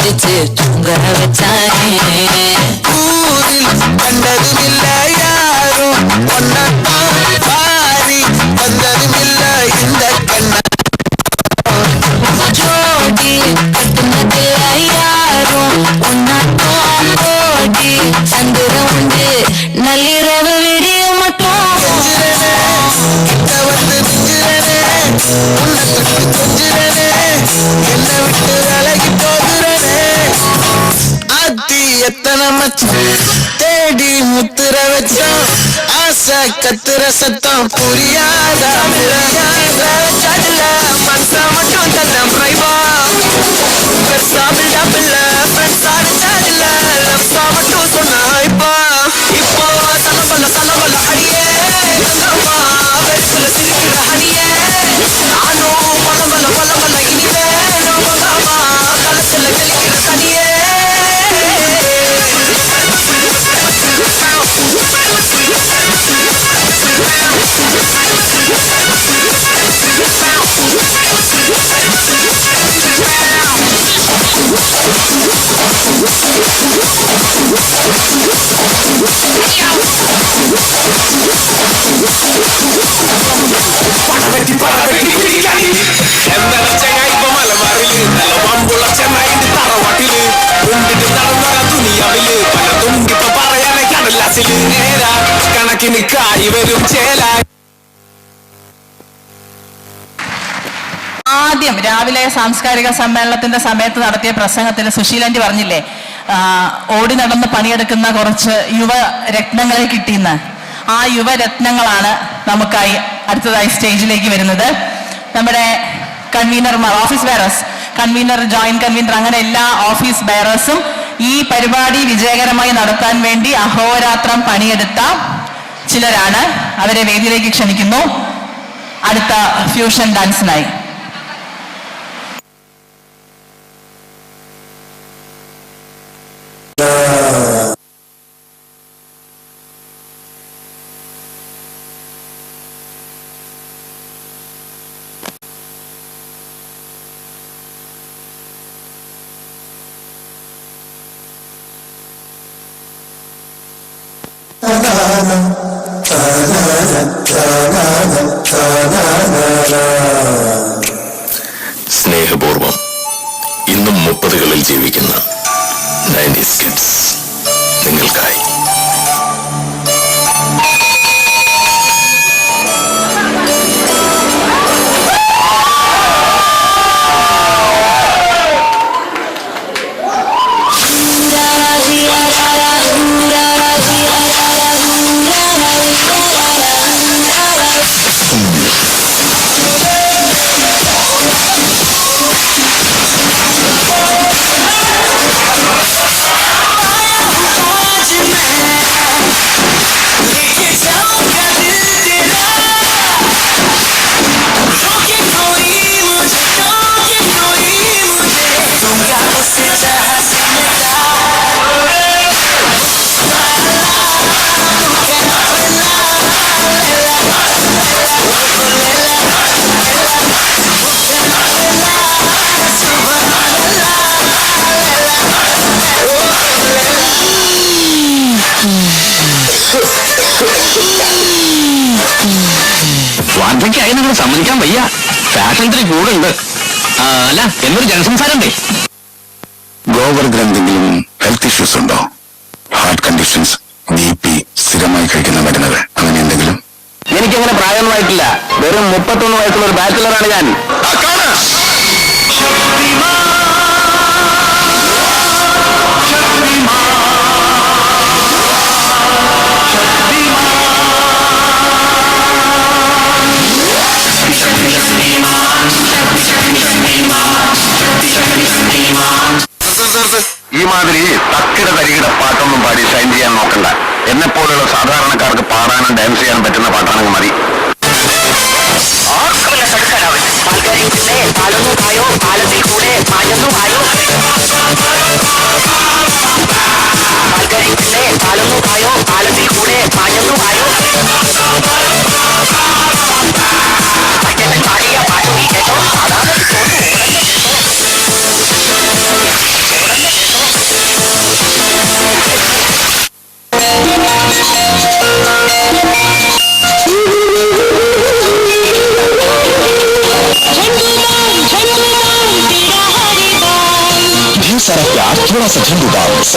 பிடிச்சு தூங்க வச்சானே ஊரில் கண்டதுமில்ல யாரும் ஒன்னத்தான் பாரி வந்ததுமில்ல இந்த கண்ண ஜோடி கட்டுனதில்ல யாரும் ஒன்னத்தான் ஓடி சந்திரம் உண்டு நள்ளிரவு விடிய மட்டும் கிட்ட வந்து மிஞ்சிரனே உன்னை தொட்டு கொஞ்சிரனே என்னை விட்டு விலகி போகிறனே ஆத்தி எத்தனை மச்சம் தேடி முத்துற வச்சோம் ஆசை கத்துற சத்தம் புரியாத மனசா மட்டும் தந்தம் பிரைவா பெருசா பில்டா பில்ல ஃப்ரெண்ட்ஸா சாதில்ல லப்ஸா மட்டும் சொன்ன இப்போ இப்போ சலபல அடியே தங்கம்மா வெறுப்புல சிரிக்கிற ஹனியே நானும் பலபல இனிமே நோமதாமா களத்துல தெளிக்கிற தனியே കണക്കിന് കായി വരും ചേല ആദ്യം രാവിലെ സാംസ്കാരിക സമ്മേളനത്തിന്റെ സമയത്ത് നടത്തിയ പ്രസംഗത്തിൽ സുശീലാന്റി പറഞ്ഞില്ലേ ഓടി നടന്ന് പണിയെടുക്കുന്ന കുറച്ച് യുവരത്നങ്ങളെ കിട്ടിയെന്ന്. ആ യുവരത്നങ്ങളാണ് നമുക്കായി അടുത്തതായി സ്റ്റേജിലേക്ക് വരുന്നത്. നമ്മുടെ കൺവീനർമാർ, office bearers, convener, joint convener, അങ്ങനെ എല്ലാ ഓഫീസ് ബെയറേഴ്സും ഈ പരിപാടി വിജയകരമായി നടത്താൻ വേണ്ടി അഹോരാത്രം പണിയെടുത്ത ചിലരാണ്. അവരെ വേദിയിലേക്ക് ക്ഷണിക്കുന്നു അടുത്ത ഫ്യൂഷൻ ഡാൻസിനായി. സ്നേഹപൂർവം ഇന്നും 30കളിൽ ജീവിക്കുന്ന 90s കിഡ്സ് നിങ്ങൾക്കായി. വാർദ്ധക്യായി നിങ്ങൾ സമ്മതിക്കാൻ വയ്യ. ഫാഷൻ ഇത്തിരി കൂടുണ്ട്. അല്ല, എന്നൊരു ജനസംസാരണ്ടേ? ഗോവർദ്ധൻ എന്തെങ്കിലും ഹെൽത്ത് ഇഷ്യൂസ് ഉണ്ടോ? ഹാർട്ട് കണ്ടീഷൻസ്, BP, സ്ഥിരമായി കഴിക്കുന്ന മരുന്നുകൾ, അങ്ങനെ എന്തെങ്കിലും? എനിക്കങ്ങനെ പ്രായമൊന്നുമായിട്ടില്ല. വെറും 31 വയസ്സുള്ള ഒരു ബാച്ചിലറാണ് ഞാൻ. ഈ മാതിരി തക്കിട തരികിട പാട്ടൊന്നും പാടി ഷൈൻ ചെയ്യാൻ നോക്കണ്ട. എന്നെപ്പോലുള്ള സാധാരണക്കാർക്ക് പാടാനും ഡാൻസ് ചെയ്യാൻ പറ്റുന്ന പാട്ടാണെങ്കിൽ മതി.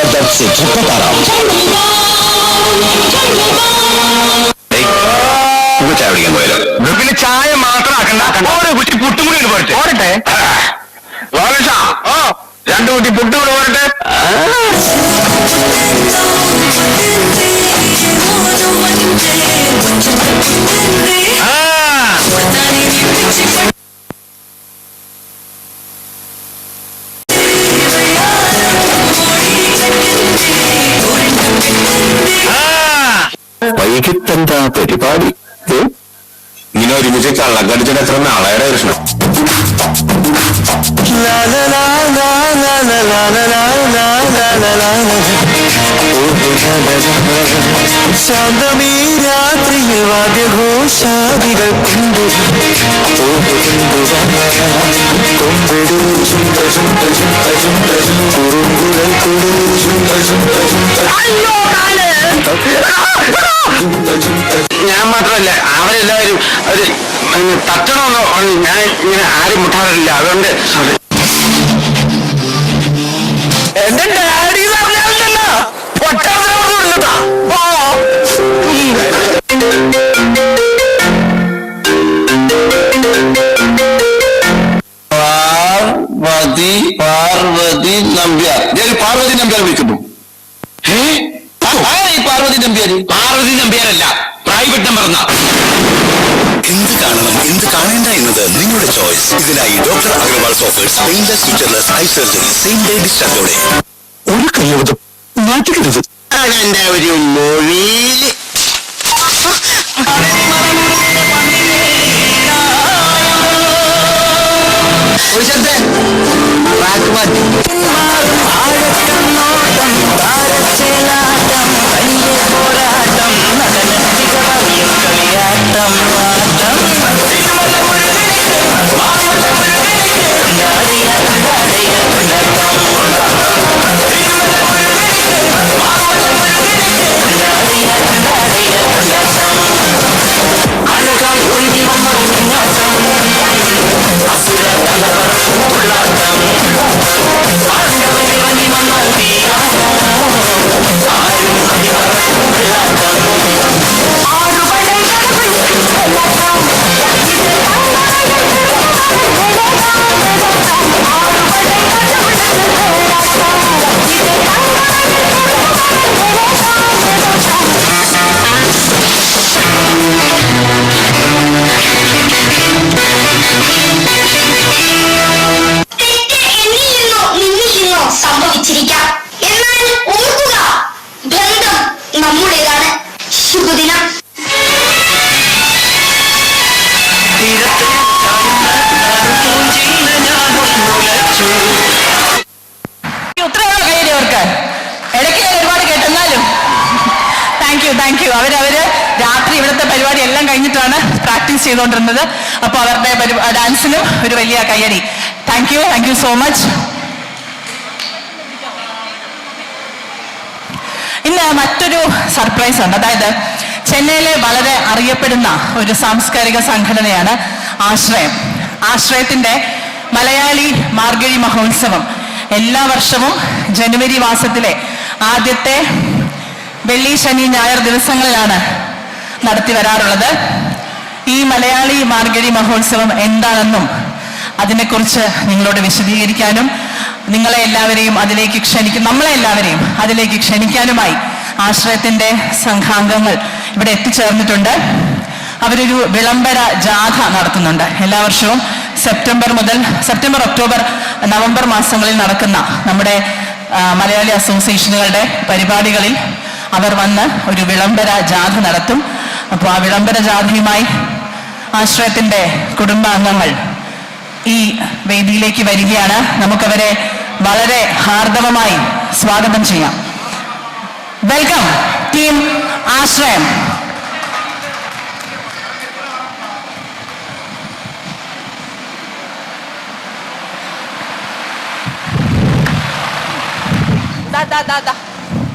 सदर से झपटा रहा हूँ। ചായ കുടിക്കാൻ പോയാലോ? പിന്നെ ചായ മാത്രം ആക്കണ്ട, ഓരോ കുറ്റി പുട്ടും കൂടി പോരട്ടെ. പോരട്ടെ രണ്ടു കുറ്റി പുട്ടും കൂടെ പോരട്ടെ. വൈകിട്ടെന്താ പരിപാടി? ഇങ്ങനെ ഒരുമിച്ച് കള്ളക്കടിച്ചിട്ട് എത്ര നാളായുടെ കൃഷ്ണൻ. ശാന്തമീ രാത്രിയിൽ വാദ്യഘോഷാദികൾ കൊണ്ടു ഞാൻ മാത്രമല്ല, അവരെല്ലാവരും ഒരു തട്ടണമെന്നോ ഞാൻ ഇങ്ങനെ ആരും മുട്ടാറില്ല. അതുകൊണ്ട് എന്റെ ഡാഡി പറഞ്ഞാലോ പാർവതി നമ്പ്യാർ. ഞാൻ പാർവതി നമ്പ്യാർ വിളിക്കുന്നു. പാർവതി നമ്പ്യാരല്ല, പ്രൈവറ്റ് നമ്പർ എന്നാ. എന്ത് കാണണം എന്ത് കാണേണ്ട എന്നത് നിങ്ങളുടെ ചോയ്സ്. ഇതിനായി doctor Agarwal's offers painless featureless eye surgery same day ഡിസ്ചാർജോടെ. ഒരു കയ്യബദ്ധം മാറ്റിക്കരുത്. എന്റെ ഒരു മൊഴിയില് സംഭവിച്ചിരിക്കാം. എന്നാൽ ഓർക്കുക, ബന്ധം നമ്മുടേതാണ്. ശുഭദിനം. ഉത്തരവാണോ കയ്യടി അവർക്ക്? ഇടയ്ക്ക് ഞാൻ ഒരുപാട് കേട്ടെന്നാലും താങ്ക് യു. അവര് രാത്രി ഇവിടുത്തെ പരിപാടി എല്ലാം കഴിഞ്ഞിട്ടാണ് പ്രാക്ടീസ് ചെയ്തുകൊണ്ടിരുന്നത്. അപ്പോൾ അവരുടെ ഡാൻസിനും ഒരു വലിയ കയ്യടി. Thank you so much. ഇന്ന് മറ്റൊരു സർപ്രൈസ് ഉണ്ട്. അതായത് ചെന്നൈയിലെ വളരെ അറിയപ്പെടുന്ന ഒരു സാംസ്കാരിക സംഘടനയാണ് ആശ്രയം. ആശ്രയത്തിന്റെ മലയാളി മാർഗഴി മഹോത്സവം എല്ലാ വർഷവും ജനുവരി മാസത്തിലെ ആദ്യത്തെ വെള്ളി ശനി ഞായർ ദിവസങ്ങളിലാണ് നടത്തി വരാറുള്ളത്. ഈ മലയാളി മാർഗഴി മഹോത്സവം എന്താണെന്നും അതിനെക്കുറിച്ച് നിങ്ങളോട് വിശദീകരിക്കാനും നമ്മളെ എല്ലാവരെയും അതിലേക്ക് ക്ഷണിക്കാനുമായി ആശ്രയത്തിന്റെ സംഘാംഗങ്ങൾ ഇവിടെ എത്തിച്ചേർന്നിട്ടുണ്ട്. അവരൊരു വിളംബര ജാഥ നടത്തുന്നുണ്ട്. എല്ലാ വർഷവും സെപ്റ്റംബർ, ഒക്ടോബർ, നവംബർ മാസങ്ങളിൽ നടക്കുന്ന നമ്മുടെ മലയാളി അസോസിയേഷനുകളുടെ പരിപാടികളിൽ അവർ വന്ന് ഒരു വിളംബര ജാഥ നടത്തും. അപ്പോൾ ആ വിളംബര ജാഥയുമായി ആശ്രയത്തിന്റെ കുടുംബാംഗങ്ങൾ ഈ വേദിയിലേക്ക് വരികയാണ്. നമുക്കവരെ വളരെ ഹാർദവമായി സ്വാഗതം ചെയ്യാം. വെൽക്കം ടീം ആശ്രയം.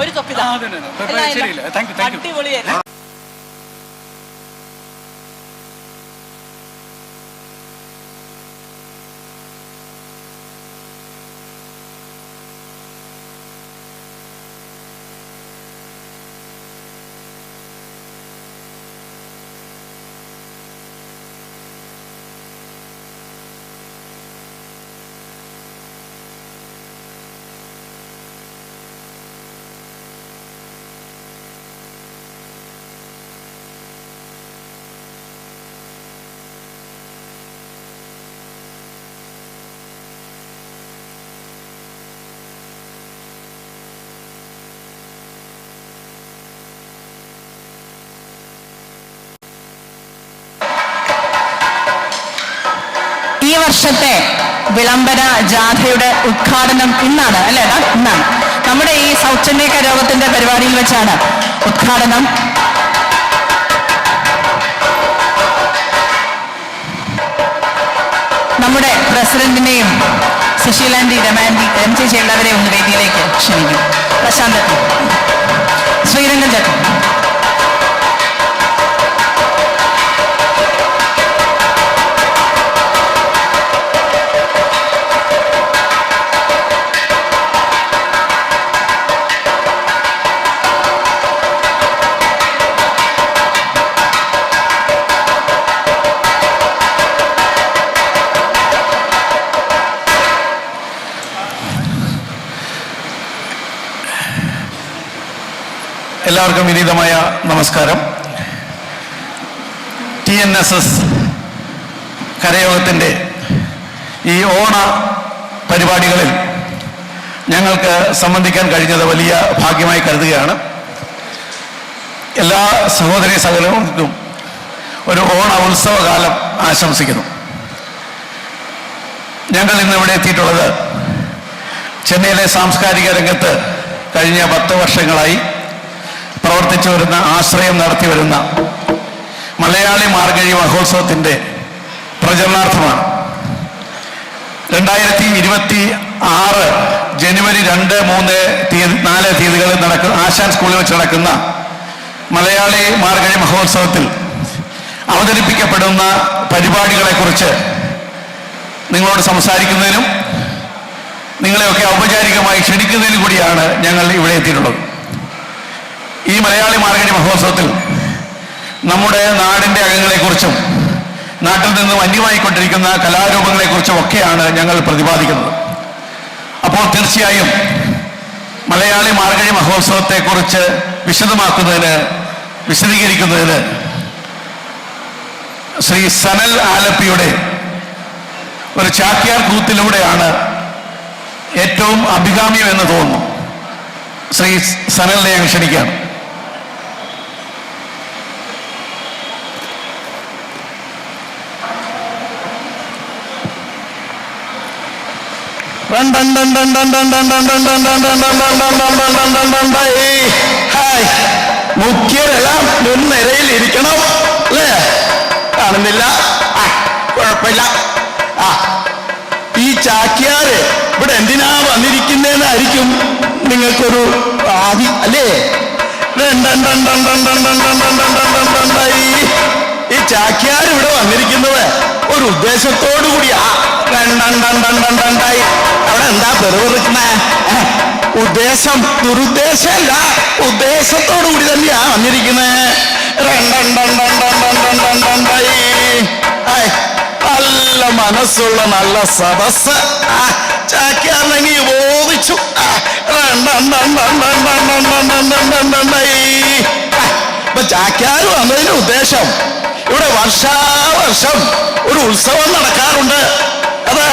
ഒരു തൊപ്പി അടിപൊളിയായിരുന്നു. ഈ വർഷത്തെ വിളംബര ജാഥയുടെ ഉദ്ഘാടനം ഇന്നാണ് അല്ലേടാ? ഇന്നാണ് നമ്മുടെ ഈ സൗത്ത് ചെന്നൈ കരയോഗത്തിന്റെ പരിപാടിയിൽ വെച്ചാണ് ഉദ്ഘാടനം. നമ്മുടെ പ്രസിഡന്റിനെയും സുശീലാന്റി, രമചേച്ചി എല്ലാവരെയും ഒന്ന് വേദിയിലേക്ക് ക്ഷണിക്കും. പ്രശാന്ത്, ശ്രീരംഗൻ ചേട്ടൻ. എല്ലാവർക്കും വിനീതമായ നമസ്കാരം. TNSS കരയോഗത്തിൻ്റെ ഈ ഓണ പരിപാടികളിൽ ഞങ്ങൾക്ക് സംബന്ധിക്കാൻ കഴിഞ്ഞത് വലിയ ഭാഗ്യമായി കരുതുകയാണ്. എല്ലാ സഹോദരി സഹോദരങ്ങൾക്കും ഒരു ഓണ ഉത്സവകാലം ആശംസിക്കുന്നു. ഞങ്ങൾ ഇന്നിവിടെ എത്തിയിട്ടുള്ളത് ചെന്നൈയിലെ സാംസ്കാരിക രംഗത്ത് കഴിഞ്ഞ 10 വർഷങ്ങളായി പ്രവർത്തിച്ചു വരുന്ന, ആശ്രയം നടത്തി വരുന്ന മലയാളി മാർഗഴി മഹോത്സവത്തിൻ്റെ പ്രചരണാർത്ഥമാണ്. 2026 ജനുവരി 2, 3, 4 തീയതികളിൽ ആശാൻ സ്കൂളിൽ വെച്ച് നടക്കുന്ന മലയാളി മാർഗഴി മഹോത്സവത്തിൽ അവതരിപ്പിക്കപ്പെടുന്ന പരിപാടികളെക്കുറിച്ച് നിങ്ങളോട് സംസാരിക്കുന്നതിനും നിങ്ങളെയൊക്കെ ഔപചാരികമായി ക്ഷണിക്കുന്നതിനും കൂടിയാണ് ഞങ്ങൾ ഇവിടെ എത്തിയിട്ടുള്ളത്. ഈ മലയാളി മാർഗഴി മഹോത്സവത്തിൽ നമ്മുടെ നാടിൻ്റെ അംഗങ്ങളെക്കുറിച്ചും നാട്ടിൽ നിന്നും അന്യമായിക്കൊണ്ടിരിക്കുന്ന കലാരൂപങ്ങളെക്കുറിച്ചും ഒക്കെയാണ് ഞങ്ങൾ പ്രതിപാദിക്കുന്നത്. അപ്പോൾ തീർച്ചയായും മലയാളി മാർഗഴി മഹോത്സവത്തെക്കുറിച്ച് വിശദീകരിക്കുന്നതിന് ശ്രീ സനൽ ആലപ്പിയുടെ ഒരു ചാക്യാർ കൂത്തിലൂടെയാണ് ഏറ്റവും അഭികാമ്യം എന്ന് തോന്നുന്നു. ശ്രീ സനലിനെ ഞാൻ ക്ഷണിക്കാം. മുഖ്യരെല്ലാം മുൻനിരയിൽ ഇരിക്കണം അല്ലേ? കാണുന്നില്ല, കുഴപ്പമില്ല. ഈ ചാക്യാര് ഇവിടെ എന്തിനാ വന്നിരിക്കുന്നതെന്നായിരിക്കും നിങ്ങൾക്കൊരു ആദി അല്ലേ? ഈ ചാക്യാര് ഇവിടെ വന്നിരിക്കുന്നത് ഒരു ഉദ്ദേശത്തോടു കൂടിയാ. അവിടെ എന്താ പെറുപെറുക്കുന്നേ? ഉദ്ദേശം ദുരുദ്ദേശമല്ല, ഉദ്ദേശത്തോടു കൂടി തന്നെയാ വന്നിരിക്കുന്നത്. നല്ല മനസ്സുള്ള നല്ല സദസ് ചാക്യാർന്നെങ്കിൽ ബോധിച്ചു. ഇപ്പൊ ചാക്യാർ വന്നതിന് ഉദ്ദേശം ഇവിടെ വർഷാവർഷം ഒരു ഉത്സവം നടക്കാറുണ്ട്. അത്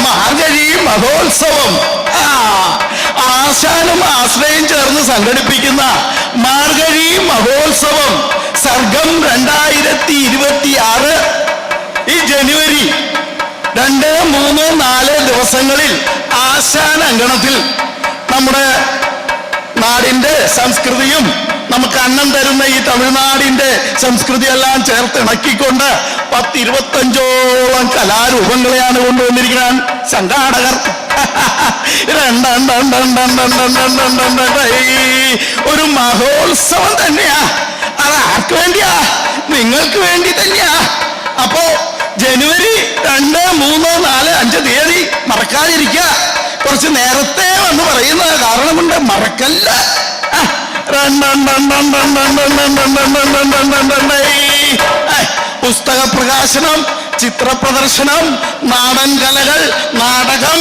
മാർഗഴി മഹോത്സവം, ആശാനും ആശ്രയം ചേർന്ന് സംഘടിപ്പിക്കുന്ന മാർഗഴി മഹോത്സവം സർഗം 2026 ഈ ജനുവരി 2, 3, 4 ദിവസങ്ങളിൽ ആശാൻ അങ്കണത്തിൽ നമ്മുടെ നാടിന്റെ സംസ്കൃതിയും നമുക്ക് അന്നം തരുന്ന ഈ തമിഴ്നാടിന്റെ സംസ്കൃതി എല്ലാം ചേർത്ത് ഇണക്കിക്കൊണ്ട് 10-25ഓളം കലാരൂപങ്ങളെയാണ് കൊണ്ടുവന്നിരിക്കുന്നത് സംഘാടകർ. ഒരു മഹോത്സവം തന്നെയാ. അത് ആർക്ക് വേണ്ടിയാ? നിങ്ങൾക്ക് വേണ്ടി തന്നെയാ. അപ്പോ ജനുവരി 2, 3, 4, 5 തീയതി മറക്കാതിരിക്കുക. കുറച്ച് നേരത്തെ വന്ന് പറയുന്നത് കാരണം കൊണ്ട് മറക്കല്ല. പുസ്തക പ്രകാശനം, ചിത്ര പ്രദർശനം, നാടൻ കലകൾ, നാടകം,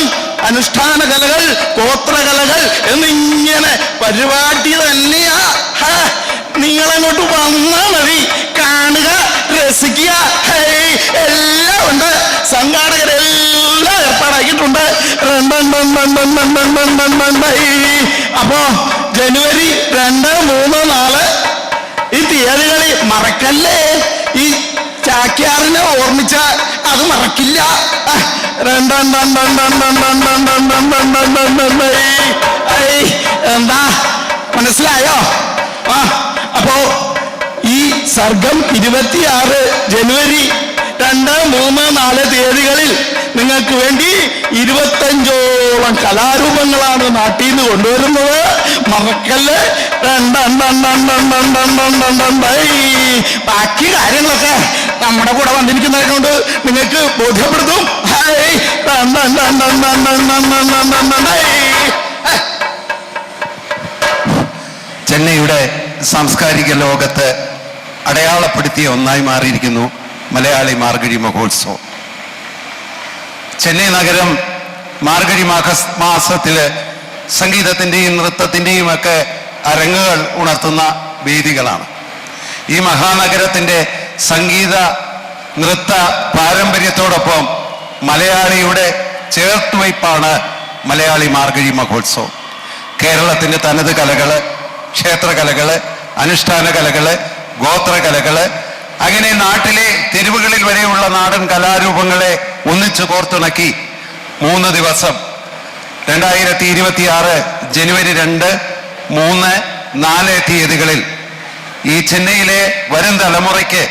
അനുഷ്ഠാന കലകൾ, ഗോത്രകലകൾ എന്നിങ്ങനെ പരിപാടി തന്നെയാ. നിങ്ങളങ്ങോട്ട് വന്നാൽ മതി, കാണുക, രസിക്കുക. എല്ലാം ഉണ്ട്. സംഘാടകരെല്ലാം ഏർപ്പാടാക്കിയിട്ടുണ്ട്. അപ്പോ ജനുവരി 2, 3, 4 ഈ തീയതികളിൽ മറക്കല്ലേ. ഈ ചാക്യാർ ചാക്യാറിനെ ഓർമ്മിച്ച അത് മറക്കില്ല. എന്താ മനസ്സിലായോ? അപ്പോ ഈ സർഗം 26 ജനുവരി 2, 3, 4 തീയതികളിൽ നിങ്ങൾക്ക് വേണ്ടി 25ഓളം കലാരൂപങ്ങളാണ് നാട്ടിൽ നിന്ന് കൊണ്ടുവരുന്നത്. മറക്കല്ല്. ബാക്കി കാര്യങ്ങളൊക്കെ നമ്മുടെ കൂടെ വന്നിരിക്കുന്നതിനെ കൊണ്ട് നിങ്ങൾക്ക് ബോധ്യപ്പെടുത്തും. ചെന്നൈയുടെ സാംസ്കാരിക ലോകത്ത് അടയാളപ്പെടുത്തിയ ഒന്നായി മാറിയിരിക്കുന്നു മലയാളി മാർഗഴി മഹോത്സവം. ചെന്നൈ നഗരം മാർഗഴി മാസത്തില് സംഗീതത്തിൻ്റെയും നൃത്തത്തിൻ്റെയും ഒക്കെ അരങ്ങുകൾ ഉണർത്തുന്ന വേദികളാണ്. ഈ മഹാനഗരത്തിൻ്റെ സംഗീത നൃത്ത പാരമ്പര്യത്തോടൊപ്പം മലയാളിയുടെ ചേർത്തുവയ്പ്പാണ് മലയാളി മാർഗഴി മഹോത്സവം. കേരളത്തിൻ്റെ തനത് കലകള്, ക്ഷേത്രകലകള്, അനുഷ്ഠാന കലകള്, ഗോത്രകലകള്, അങ്ങനെ നാട്ടിലെ തെരുവുകളിൽ വരെയുള്ള നാടൻ കലാരൂപങ്ങളെ ഒന്നിച്ചു കോർത്തിണക്കി 3 ദിവസം 2026 ജനുവരി 2, 3, 4 തീയതികളിൽ ഈ ചെന്നൈയിലെ വരും തലമുറയ്ക്ക്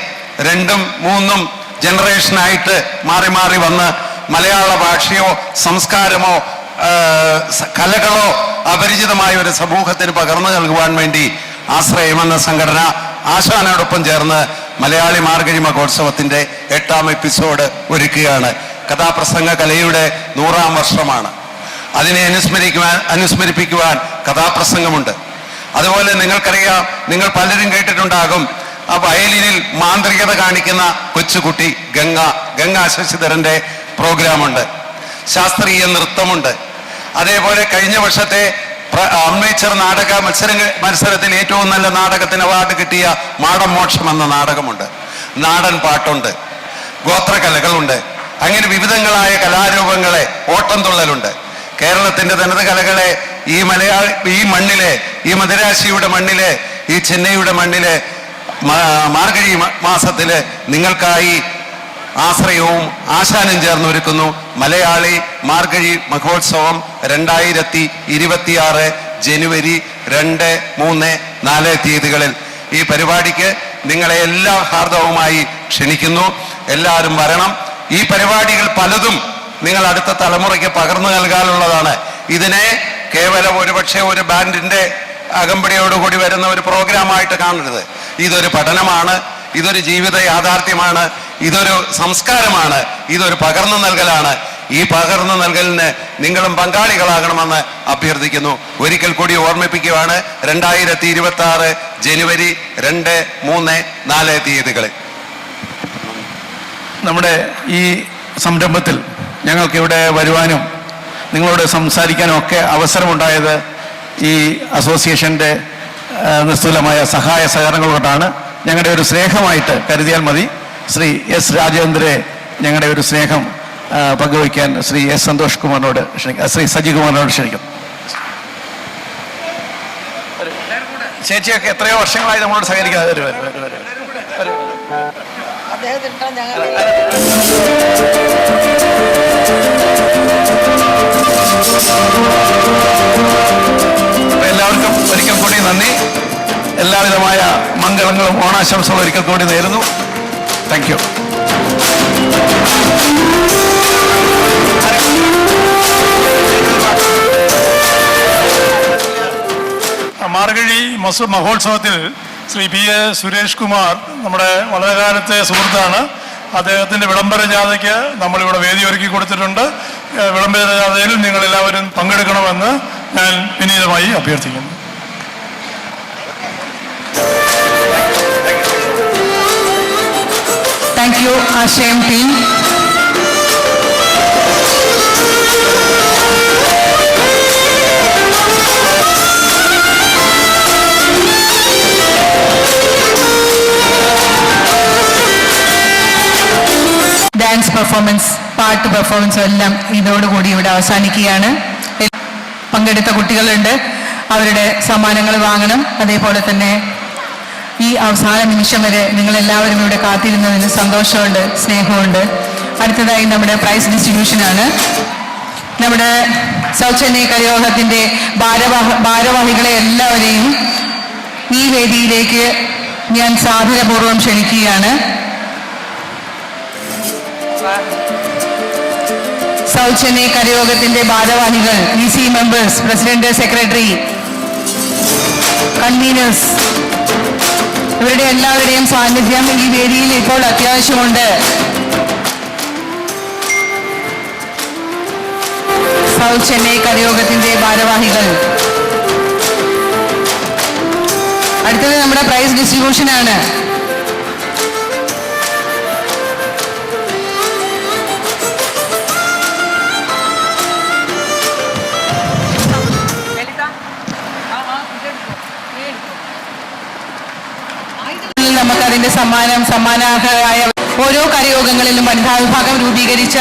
2ഉം 3ഉം ജനറേഷനായിട്ട് മാറി മാറി വന്ന് മലയാള ഭാഷയോ സംസ്കാരമോ കലകളോ അപരിചിതമായ ഒരു സമൂഹത്തിന് പകർന്നു നൽകുവാൻ വേണ്ടി ആശ്രയം എന്ന സംഘടന ആശാനോടൊപ്പം ചേർന്ന് മലയാളി മാർഗഴി മഹോത്സവത്തിന്റെ 8ാം എപ്പിസോഡ് ഒരുക്കുകയാണ്. കഥാപ്രസംഗ കലയുടെ 100ാം വർഷമാണ്. അതിനെ അനുസ്മരിപ്പിക്കുവാൻ കഥാപ്രസംഗമുണ്ട്. അതുപോലെ നിങ്ങൾക്കറിയാം, നിങ്ങൾ പലരും കേട്ടിട്ടുണ്ടാകും, ആ വയലിനിൽ മാന്ത്രികത കാണിക്കുന്ന കൊച്ചുകുട്ടി ഗംഗാ ശശിധരന്റെ പ്രോഗ്രാമുണ്ട്. ശാസ്ത്രീയ നൃത്തമുണ്ട്. അതേപോലെ കഴിഞ്ഞ വർഷത്തെ അമേച്ചർ നാടക മത്സരത്തിൽ ഏറ്റവും നല്ല നാടകത്തിന് അവാർഡ് കിട്ടിയ മാടം മോക്ഷം എന്ന നാടകമുണ്ട്. നാടൻ പാട്ടുണ്ട്, ഗോത്രകലകളുണ്ട്. അങ്ങനെ വിവിധങ്ങളായ കലാരൂപങ്ങളെ, ഓട്ടംതുള്ളലുണ്ട്. കേരളത്തിന്റെ തനത് കലകളെ ഈ മണ്ണിലെ, ഈ മദിരാശിയുടെ മണ്ണിലെ, ഈ ചെന്നൈയുടെ മണ്ണിലെ മാർഗഴി മാസത്തില് നിങ്ങൾക്കായി ആശ്രയവും ആശാനും ചേർന്നൊരുക്കുന്നു മലയാളി മാർഗഴി മഹോത്സവം 2026 ജനുവരി 2, 3, 4 തീയതികളിൽ. ഈ പരിപാടിക്ക് നിങ്ങളെ എല്ലാ ഹാർദവുമായി ക്ഷണിക്കുന്നു. എല്ലാവരും വരണം. ഈ പരിപാടികൾ പലതും നിങ്ങൾ അടുത്ത തലമുറയ്ക്ക് പകർന്നു നൽകാനുള്ളതാണ്. ഇതിനെ കേവലം ഒരുപക്ഷെ ഒരു ബാൻഡിന്റെ അകമ്പടിയോടുകൂടി വരുന്ന ഒരു പ്രോഗ്രാമായിട്ട് കാണരുത്. ഇതൊരു പഠനമാണ്, ഇതൊരു ജീവിത യാഥാർത്ഥ്യമാണ്, ഇതൊരു സംസ്കാരമാണ്, ഇതൊരു പകർന്നു നൽകലാണ്. ഈ പകർന്നു നൽകലിന് നിങ്ങളും പങ്കാളികളാകണമെന്ന് അഭ്യർത്ഥിക്കുന്നു. ഒരിക്കൽ കൂടി ഓർമ്മിപ്പിക്കുകയാണ്, 2026 ജനുവരി 2, 3, 4 തീയതികളിൽ. നമ്മുടെ ഈ സംരംഭത്തിൽ ഞങ്ങൾക്കിവിടെ വരുവാനും നിങ്ങളോട് സംസാരിക്കാനും ഒക്കെ അവസരമുണ്ടായത് ഈ അസോസിയേഷൻ്റെ നിസ്തുലമായ സഹായ സഹകരണങ്ങൾ കൊണ്ടാണ്. ഞങ്ങളുടെ ഒരു സ്നേഹമായിട്ട് കരുതിയാൽ മതി. ശ്രീ S. രാജേന്ദ്രയെ ഞങ്ങളുടെ ഒരു സ്നേഹം പങ്കുവയ്ക്കാൻ ശ്രീ S. സന്തോഷ് കുമാറിനോട് ശ്രീ സജി കുമാറിനോട് ക്ഷണിക്കും. ചേച്ചിയൊക്കെ എത്രയോ വർഷങ്ങളായി നമ്മളോട് സഹകരിക്കാതെ എല്ലാവർക്കും ഒരിക്കൽ കൂടി നന്ദി. എല്ലാവിധമായ മംഗളങ്ങളും ഓണാശംസകളും ഒരിക്കൽ കൂടി നേരുന്നു. Thank you. മാർഗഴി മഹോത്സവത്തിൽ ശ്രീ P. A. സുരേഷ് കുമാർ നമ്മുടെ വളരെ കാലത്തെ സുഹൃത്താണ്. അദ്ദേഹത്തിൻ്റെ വിളംബര ജാഥയ്ക്ക് നമ്മളിവിടെ വേദി ഒരുക്കി കൊടുത്തിട്ടുണ്ട്. വിളംബര ജാഥയിൽ നിങ്ങളെല്ലാവരും പങ്കെടുക്കണമെന്ന് ഞാൻ വിനീതമായി അഭ്യർത്ഥിക്കുന്നു. താങ്ക് യു ആശയം ടീം. ഡാൻസ് പെർഫോമൻസ്, പാട്ട് പെർഫോമൻസും എല്ലാം ഇതോടുകൂടി ഇവിടെ അവസാനിക്കുകയാണ്. പങ്കെടുത്ത കുട്ടികളുണ്ട്, അവരുടെ സമ്മാനങ്ങൾ വാങ്ങണം. അതേപോലെ തന്നെ ഈ അവസാന നിമിഷം വരെ നിങ്ങളെല്ലാവരും ഇവിടെ കാത്തിരുന്നതിന് സന്തോഷമുണ്ട്, സ്നേഹമുണ്ട്. അടുത്തതായി നമ്മുടെ പ്രൈസ് ഡിസ്ട്രിബ്യൂഷനാണ്. നമ്മുടെ സൗത്ത് ചെന്നൈ കരയോഗത്തിൻ്റെ ഭാരവാഹികളെ എല്ലാവരെയും ഈ വേദിയിലേക്ക് ഞാൻ സാദരപൂർവ്വം ക്ഷണിക്കുകയാണ്. സൗത്ത് ചെന്നൈ കരയോഗത്തിൻ്റെ ഭാരവാഹികൾ, EC members, president, secretary, conveners, ഇവരുടെ എല്ലാവരുടെയും സാന്നിധ്യം ഈ വേദിയിൽ ഇപ്പോൾ അത്യാവശ്യമുണ്ട്. സൗത്ത് ചെന്നൈ കരയോഗത്തിൻ്റെ ഭാരവാഹികൾ. അടുത്തത് നമ്മുടെ പ്രൈസ് ഡിസ്ട്രിബ്യൂഷനാണ്. നമുക്കതിൻ്റെ സമ്മാനാർഹരായ ഓരോ കരയോഗങ്ങളിലും വനിതാ വിഭാഗം രൂപീകരിച്ച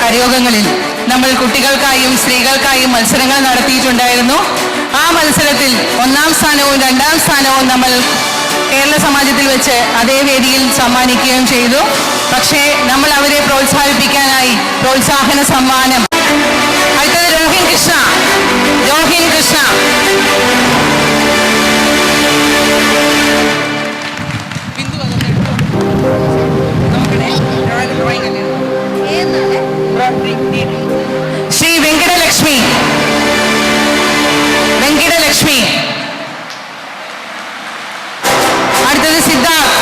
കരയോഗങ്ങളിൽ നമ്മൾ കുട്ടികൾക്കായും സ്ത്രീകൾക്കായും മത്സരങ്ങൾ നടത്തിയിട്ടുണ്ടായിരുന്നു. ആ മത്സരത്തിൽ 1ാം സ്ഥാനവും 2ാം സ്ഥാനവും നമ്മൾ കേരള സമാജത്തിൽ വെച്ച് അതേ വേദിയിൽ സമ്മാനിക്കുകയും ചെയ്തു. പക്ഷേ നമ്മൾ അവരെ പ്രോത്സാഹിപ്പിക്കാനായി പ്രോത്സാഹന സമ്മാനം. അടുത്തത് രോഹിൻ കൃഷ്ണ. ശ്രീ വെങ്കടലക്ഷ്മി. അടുത്തത് സിദ്ധാർത്ഥ്.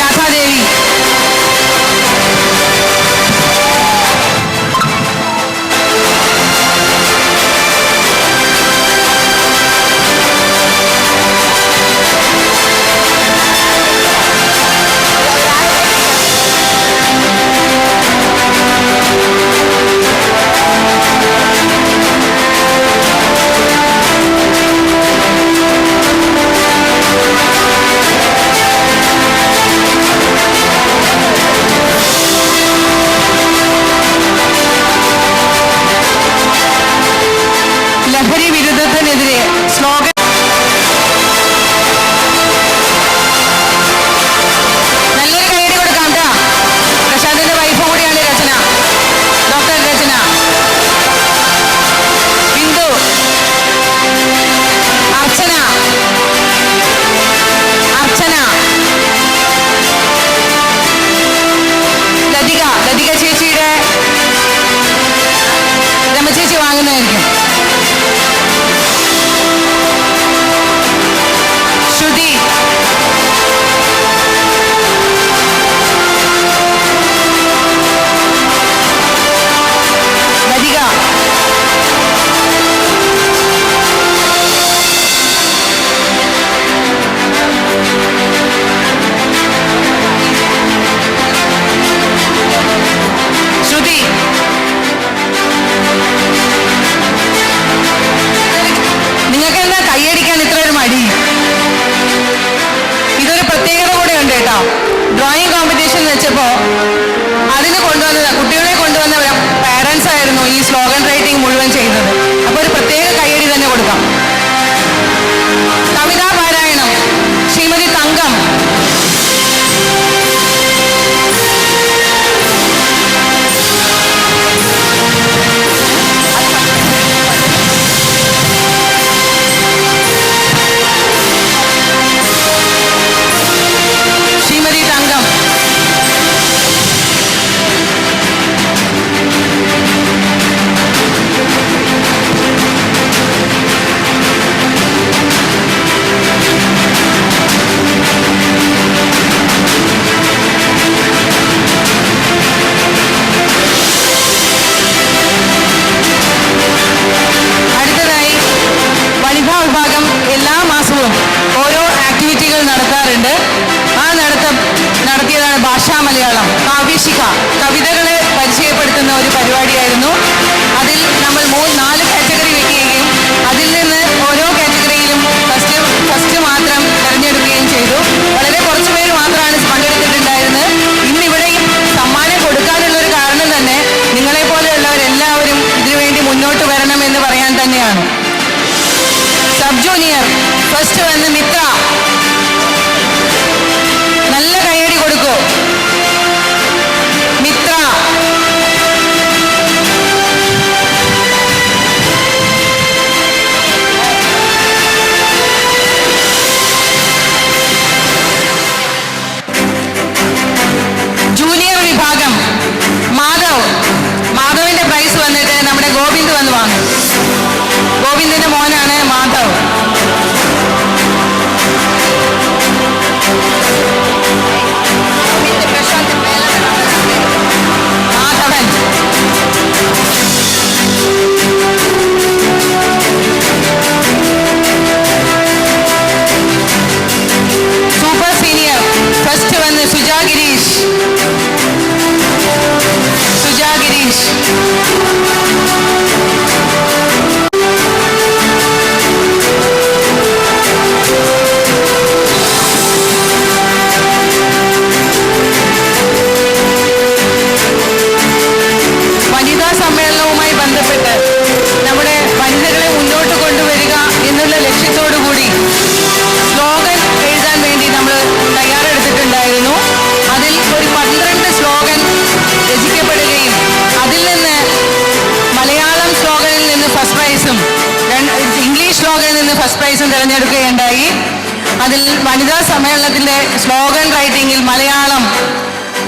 രാധാദേവി. ലഹരി വിരുദ്ധത്തിനെതിരെ സ്ലോഗൻ. നല്ലൊരു കൈയടി കൊടുക്കാം കേട്ടോ. പ്രശാന്തിന്റെ വൈഫ് കൂടിയാണ് രചന, ഡോക്ടർ രചന. ബിന്ദു, അർച്ചന, ലതിക ചേച്ചിയുടെ രമചേച്ചി വാങ്ങുന്നതായിരിക്കും. ശ്രുതി, ലതിക, ശ്രുതി. നിങ്ങൾക്ക് എന്താ കൈയടിക്കാൻ ഇത്ര ഒരു മടി? ഇതൊരു പ്രത്യേകത കൂടെ ഉണ്ട് കേട്ടോ. ഡ്രോയിങ് കോമ്പറ്റീഷൻ വെച്ചപ്പോ അതിന് കുട്ടികളെ കൊണ്ടുവന്ന പാരൻസ് ആയിരുന്നു ഈ സ്ലോഗൻ റൈറ്റിംഗ് മുഴുവൻ ചെയ്തത്. അപ്പൊ ഒരു പ്രത്യേക കൈയടി തന്നെ കൊടുക്കാം. കവിതാ പാരായണം ശ്രീമതി തങ്കം. ശ്രീമതി തങ്കം. അടുത്തതായി വനിതാ വിഭാഗം എല്ലാ മാസവും ഓരോ ആക്ടിവിറ്റികൾ നടത്താറുണ്ട്. ആ നടത്തിയതാണ് ഭാഷാ മലയാളം, കാവ്യശിഖ, കവിതകളെ പരിചയപ്പെടുത്തുന്ന ഒരു പരിപാടിയായിരുന്നു. അതിൽ നമ്മൾ 4 കാറ്റഗറി വെക്കുകയും അതിൽ നിന്ന് ഓരോ കാറ്റഗറിയിലും ഫസ്റ്റ് മാത്രം തിരഞ്ഞെടുക്കുകയും ചെയ്തു. വളരെ കുറച്ച് പേര് മാത്രം സമ്മേളനത്തിന്റെ സ്ലോഗൻ റൈറ്റിംഗിൽ മലയാളം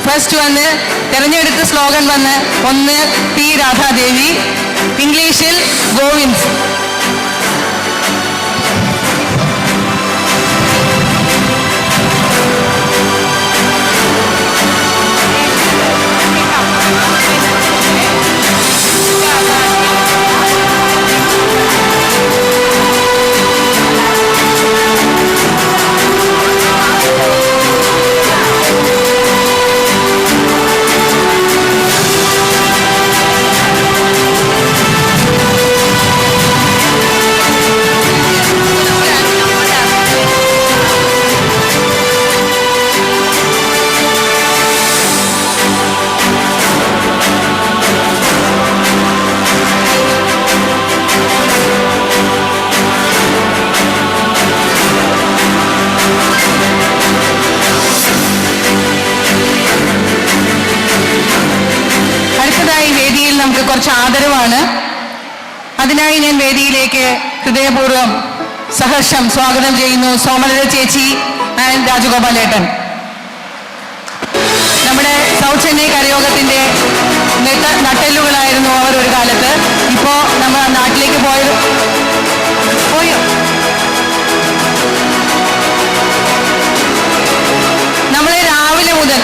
ഫസ്റ്റ് വന്ന് തെരഞ്ഞെടുത്ത സ്ലോഗൻ വന്ന് ഒന്ന് പി രാധാദേവി, ഇംഗ്ലീഷിൽ ഗോവിന്ദ്. നമുക്ക് കുറച്ച് ആദരവാണ്. അതിനായി ഞാൻ വേദിയിലേക്ക് ഹൃദയപൂർവ്വം സഹർഷം സ്വാഗതം ചെയ്യുന്നു സോമലത ചേച്ചി ആൻഡ് രാജഗോപാലേട്ടൻ. നമ്മുടെ സൗത്ത് ചെന്നൈ കരയോഗത്തിന്റെ നട്ടെല്ലുകളായിരുന്നു അവർ ഒരു കാലത്ത്. ഇപ്പോ നമ്മൾ നാട്ടിലേക്ക് പോയോ നമ്മളെ രാവിലെ മുതൽ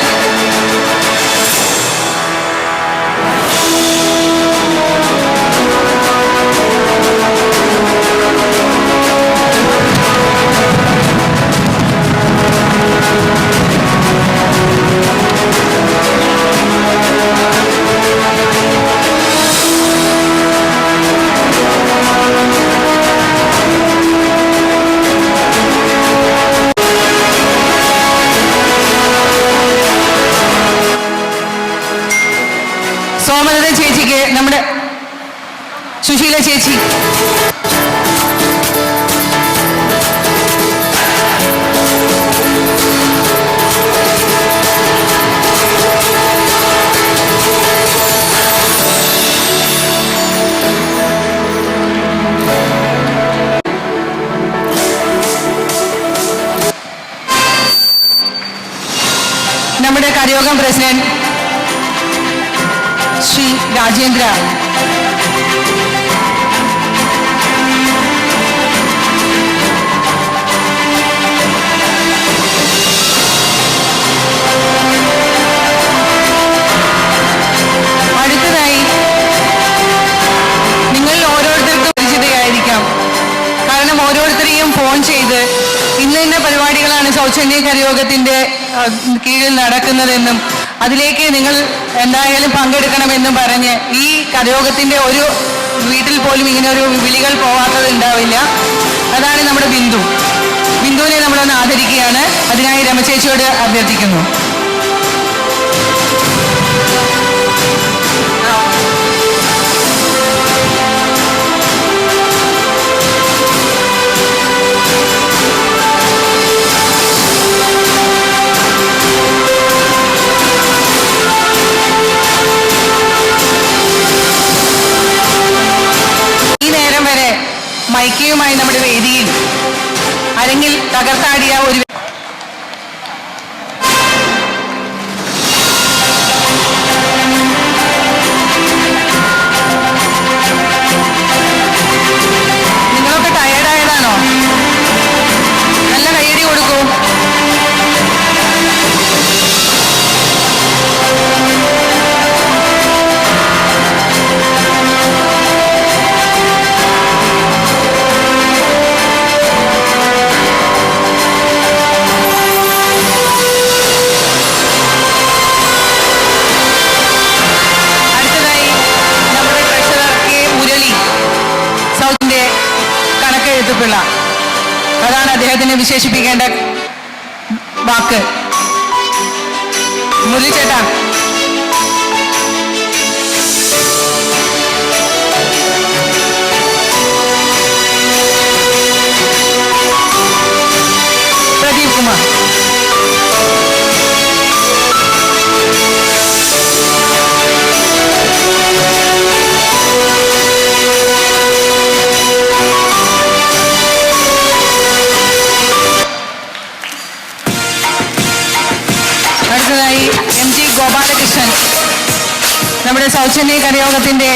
സോമലത ചേച്ചിക്ക് നമ്മുടെ സുശീല ചേച്ചി നമ്മുടെ കരയോഗം പ്രസിഡന്റ് ശ്രീ രാജേന്ദ്ര, അടുത്തതായി നിങ്ങൾ ഓരോരുത്തർക്കും പരിചിതയായിരിക്കാം. കാരണം ഓരോരുത്തരെയും ഫോൺ ചെയ്ത് ഇന്ന ഇന്ന പരിപാടികളാണ് സൗത്ത് ചെന്നൈ കരയോഗത്തിന്റെ കീഴിൽ നടക്കുന്നതെന്നും അതിലേക്ക് നിങ്ങൾ എന്തായാലും പങ്കെടുക്കണമെന്നും പറഞ്ഞ് ഈ കരയോഗത്തിന്റെ ഒരു വീട്ടിൽ പോലും ഇങ്ങനെ ഒരു വിളികൾ പോവാത്തത് ഉണ്ടാവില്ല. അതാണ് നമ്മുടെ ബിന്ദു. ബിന്ദുവിനെ നമ്മളൊന്ന് ആദരിക്കുകയാണ്. അതിനായി രമചേച്ചിയോട് അഭ്യർത്ഥിക്കുന്നു. മൈക്കയുമായി നമ്മുടെ വേദിയിൽ അരങ്ങിൽ തകർത്താടിയ ഒരു നിങ്ങളൊക്കെ ടയേർഡായതാണോ? നല്ല കയ്യടി കൊടുക്കൂ. അതാണ് അദ്ദേഹത്തിനെ വിശേഷിപ്പിക്കേണ്ട വാക്ക്. മുരളിച്ചേട്ടാ, പ്രദീപ് കുമാർ, അടുത്തതായി MG ഗോപാലകൃഷ്ണൻ, നമ്മുടെ സൗജന്യ കരയോഗത്തിന്റെ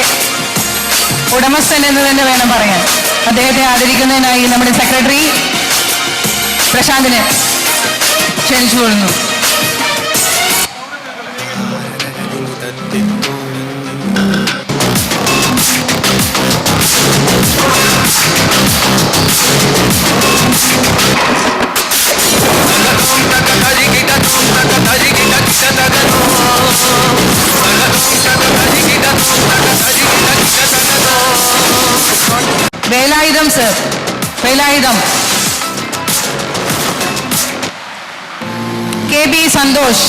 ഉടമസ്ഥൻ എന്ന് തന്നെ വേണം പറയാൻ. അദ്ദേഹത്തെ ആദരിക്കുന്നതിനായി നമ്മുടെ സെക്രട്ടറി പ്രശാന്തിനെ ക്ഷണിച്ചുകൊള്ളുന്നു. വേലായുധം സർ, വേലായുധം. KB സന്തോഷ്,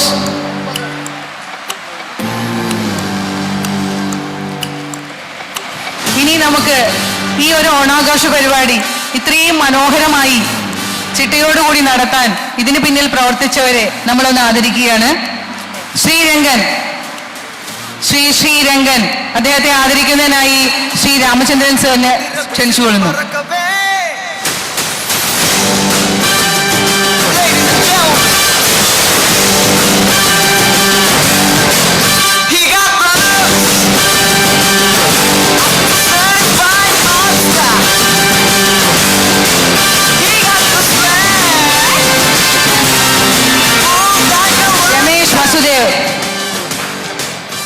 ഇനി നമുക്ക് ഈ ഒരു ഓണാഘോഷ പരിപാടി ഇത്രയും മനോഹരമായി ചിട്ടയോടുകൂടി നടത്താൻ ഇതിന് പിന്നിൽ പ്രവർത്തിച്ചവരെ നമ്മളൊന്ന് ആദരിക്കുകയാണ്. ശ്രീരംഗൻ, ശ്രീരംഗൻ, അദ്ദേഹത്തെ ആദരിക്കുന്നതിനായി ശ്രീ രാമചന്ദ്രൻ സാറിനെ ക്ഷണിച്ചുകൊള്ളുന്നു.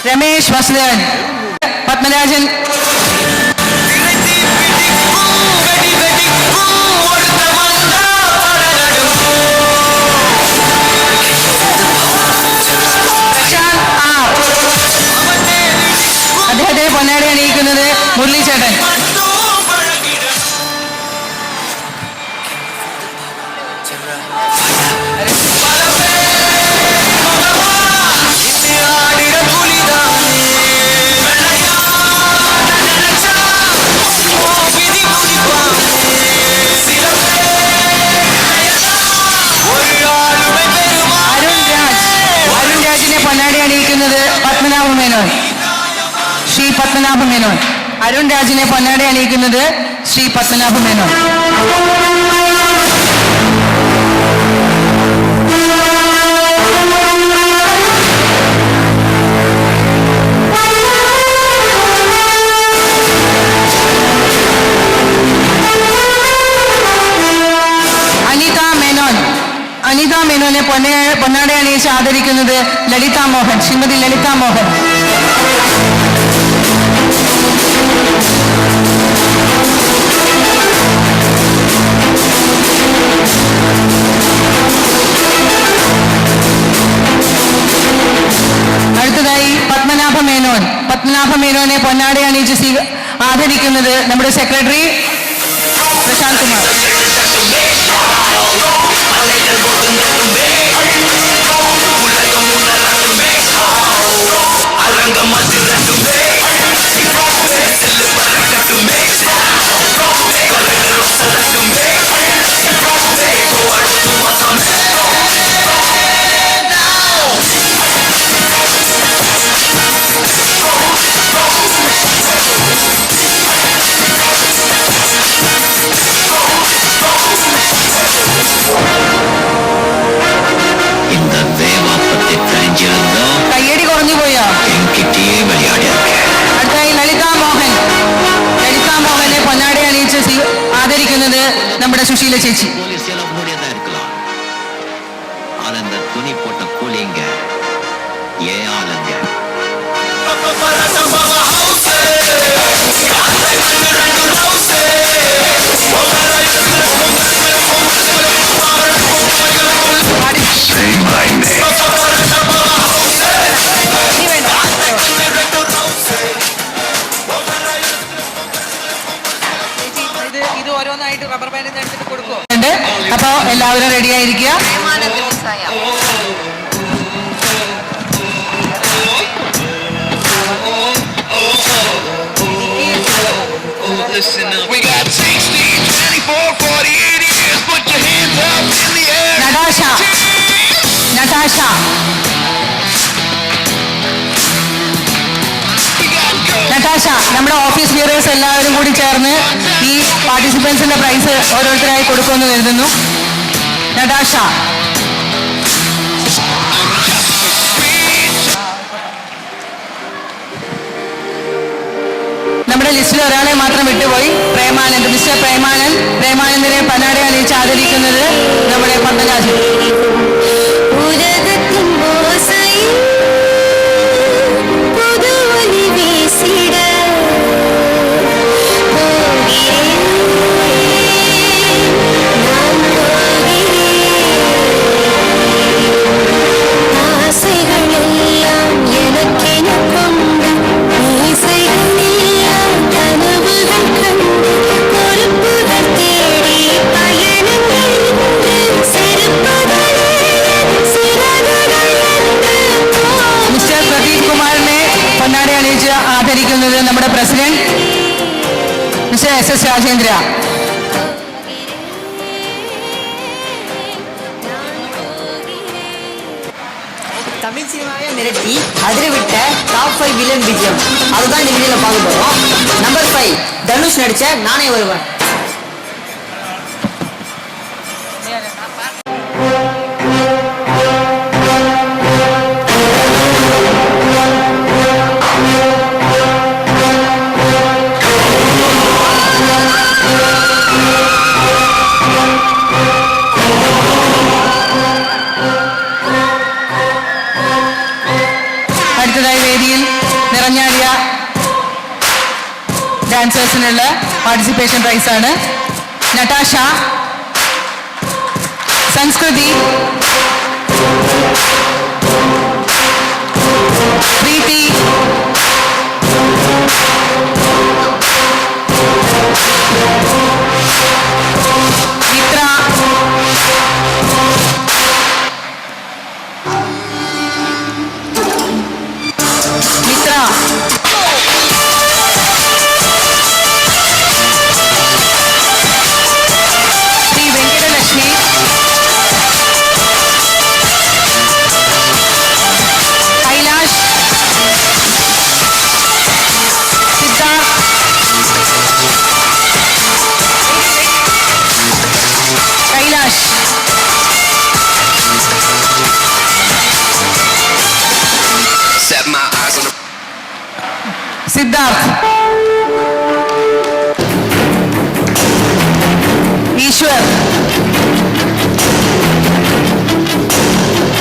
രമേശ് വസുദേവൻ, പത്മരാജൻ. അദ്ദേഹത്തെ പൊന്നാടി അണിയിക്കുന്നത് മുരളീചേട്ടൻ. പൊന്നാടി അണിയിക്കുന്നത് പത്മനാഭ മേനോൻ, ശ്രീ പത്മനാഭ മേനോൻ. അരുൺ രാജിനെ പൊന്നാടി അണിയിക്കുന്നത് ശ്രീ പത്മനാഭ മേനോൻ. അനിത മേനോനെ പൊന്നാട അണിയിച്ച് ആദരിക്കുന്നത് ലളിത മോഹൻ, ശ്രീമതി ലളിത മോഹൻ. അടുത്തതായി പത്മനാഭ മേനോൻ. പത്മനാഭ മേനോനെ പൊന്നാട അണിയിച്ച് ആദരിക്കുന്നത് നമ്മുടെ സെക്രട്ടറി പ്രശാന്ത് കുമാർ. കയ്യടി കുറഞ്ഞു പോയോ? അടുത്തായി ലളിത മോഹൻ. ലളിത മോഹനെ പൊന്നാടി അണിയിച്ച് ആദരിക്കുന്നത് നമ്മുടെ സുശീല ചേച്ചി. துணி போட்ட கூலிங்க ஏ ஆளுங்க. ഇത് ഓരോന്നായിട്ട് റബ്ബർ ബാൻഡ് എടുത്തിട്ട് കൊടുക്കുമോ? അപ്പോ എല്ലാവരും റെഡി ആയിരിക്കുക. നടാഷ, നടാഷ. നടാഷ, നമ്മുടെ ഓഫീസ് ബിയറേഴ്സ് എല്ലാവരും കൂടി ചേർന്ന് ഈ പാർട്ടിസിപ്പൻസിന്റെ പ്രൈസ് ഓരോരുത്തരായി കൊടുക്കുമെന്ന് കരുതുന്നു. നടാഷ. മാത്രം വിട്ടുപോയി. പ്രേമാനന്ദ്, മിസ്റ്റർ പ്രേമാനന്ദിനെ പന്നാട അണിയിച്ച് ആദരിക്കുന്നത് നമ്മുടെ പത്മരാജൻ. ആദരിക്കുന്നത് നമ്മുടെ president mister SS Rajendra. Tamil சினிமாவை மிரட்டி அதிரவிட்ட டாப் 5 வில்லன் விஜயம், அதுதான் இந்த வீடியோல பார்க்க போறோம். நம்பர் 5 தனுஷ் நடிச்ச நானே வருவேன். വേദിയിൽ നിറഞ്ഞാടിയ ഡാൻസേഴ്സിനുള്ള പാർട്ടിസിപ്പേഷൻ പ്രൈസാണ്. നട്ടാഷ, സംസ്കൃതി, പ്രീതി, മിത്ര, ശ്രീ വെങ്കടലക്ഷ്മി, കൈലാഷ്, സിദ്ധാർത്ഥ്, കൈലാഷ്, സിദ്ധാർത്ഥ്, ഈശ്വർ,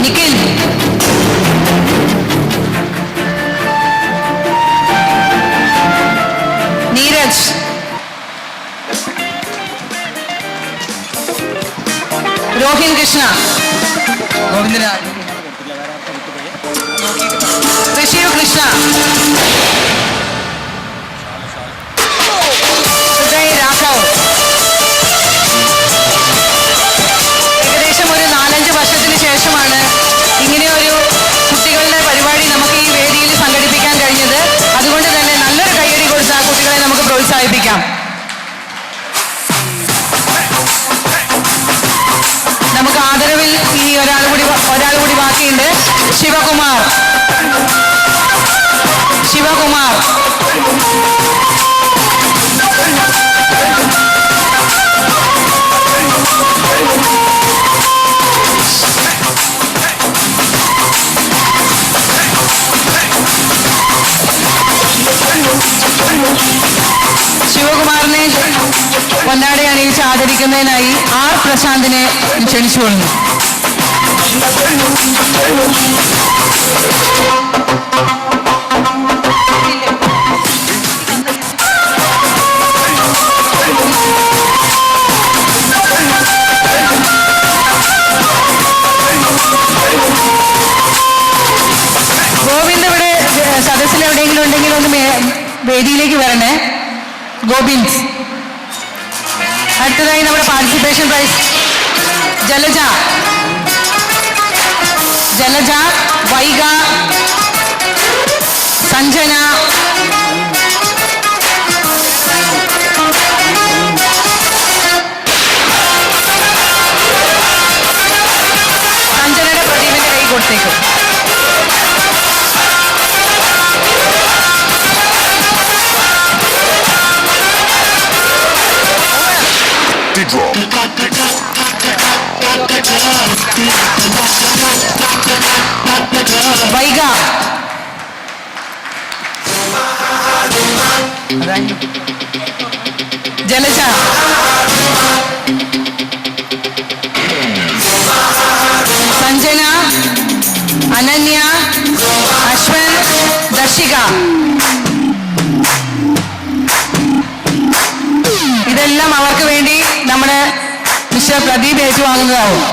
നിഖിൽ, നീരജ്, രോഹിൻ കൃഷ്ണ, ഋഷീവ് കൃഷ്ണ, സുജയ് രാഘവ്. ഏകദേശം ഒരു 4-5 വർഷത്തിന് ശേഷമാണ് ഇങ്ങനെയൊരു കുട്ടികളുടെ പരിപാടി നമുക്ക് ഈ വേദിയിൽ സംഘടിപ്പിക്കാൻ കഴിഞ്ഞത്. അതുകൊണ്ട് തന്നെ നല്ലൊരു കയ്യടി കൊടുത്ത് ആ കുട്ടികളെ നമുക്ക് പ്രോത്സാഹിപ്പിക്കാം. നമുക്ക് ആദരവിൽ ഇനി ഒരാൾ കൂടി ബാക്കിയുണ്ട്. ശിവകുമാർ. ശിവകുമാറിനെ പൊന്നാട അണിയിച്ച് ആദരിക്കുന്നതിനായി R പ്രശാന്തിനെ ക്ഷണിച്ചുകൊള്ളുന്നു. ഗോവിന്ദ് ഇവിടെ സദസ്സിൽ എവിടെയെങ്കിലും ഉണ്ടെങ്കിൽ ഒന്ന് വേദിയിലേക്ക് വരണേ. ഗോവിന്ദ്. അടുത്തതായി നമ്മുടെ പാർട്ടിസിപ്പേഷൻ പ്രൈസ് ജലജ, വൈഗ, സഞ്ജന, സഞ്ജനയുടെ പ്രദീപിന്റെ കൈ കൊടുത്തേക്കും. വൈഗ ജലജ, സഞ്ജന, അനന്യ, അശ്വൻ, ദർശിക. ഇതെല്ലാം അവർക്ക് വേണ്ടി നമ്മുടെ മിസ്റ്റർ പ്രദീപ് ഏറ്റുവാങ്ങുന്നതാവും.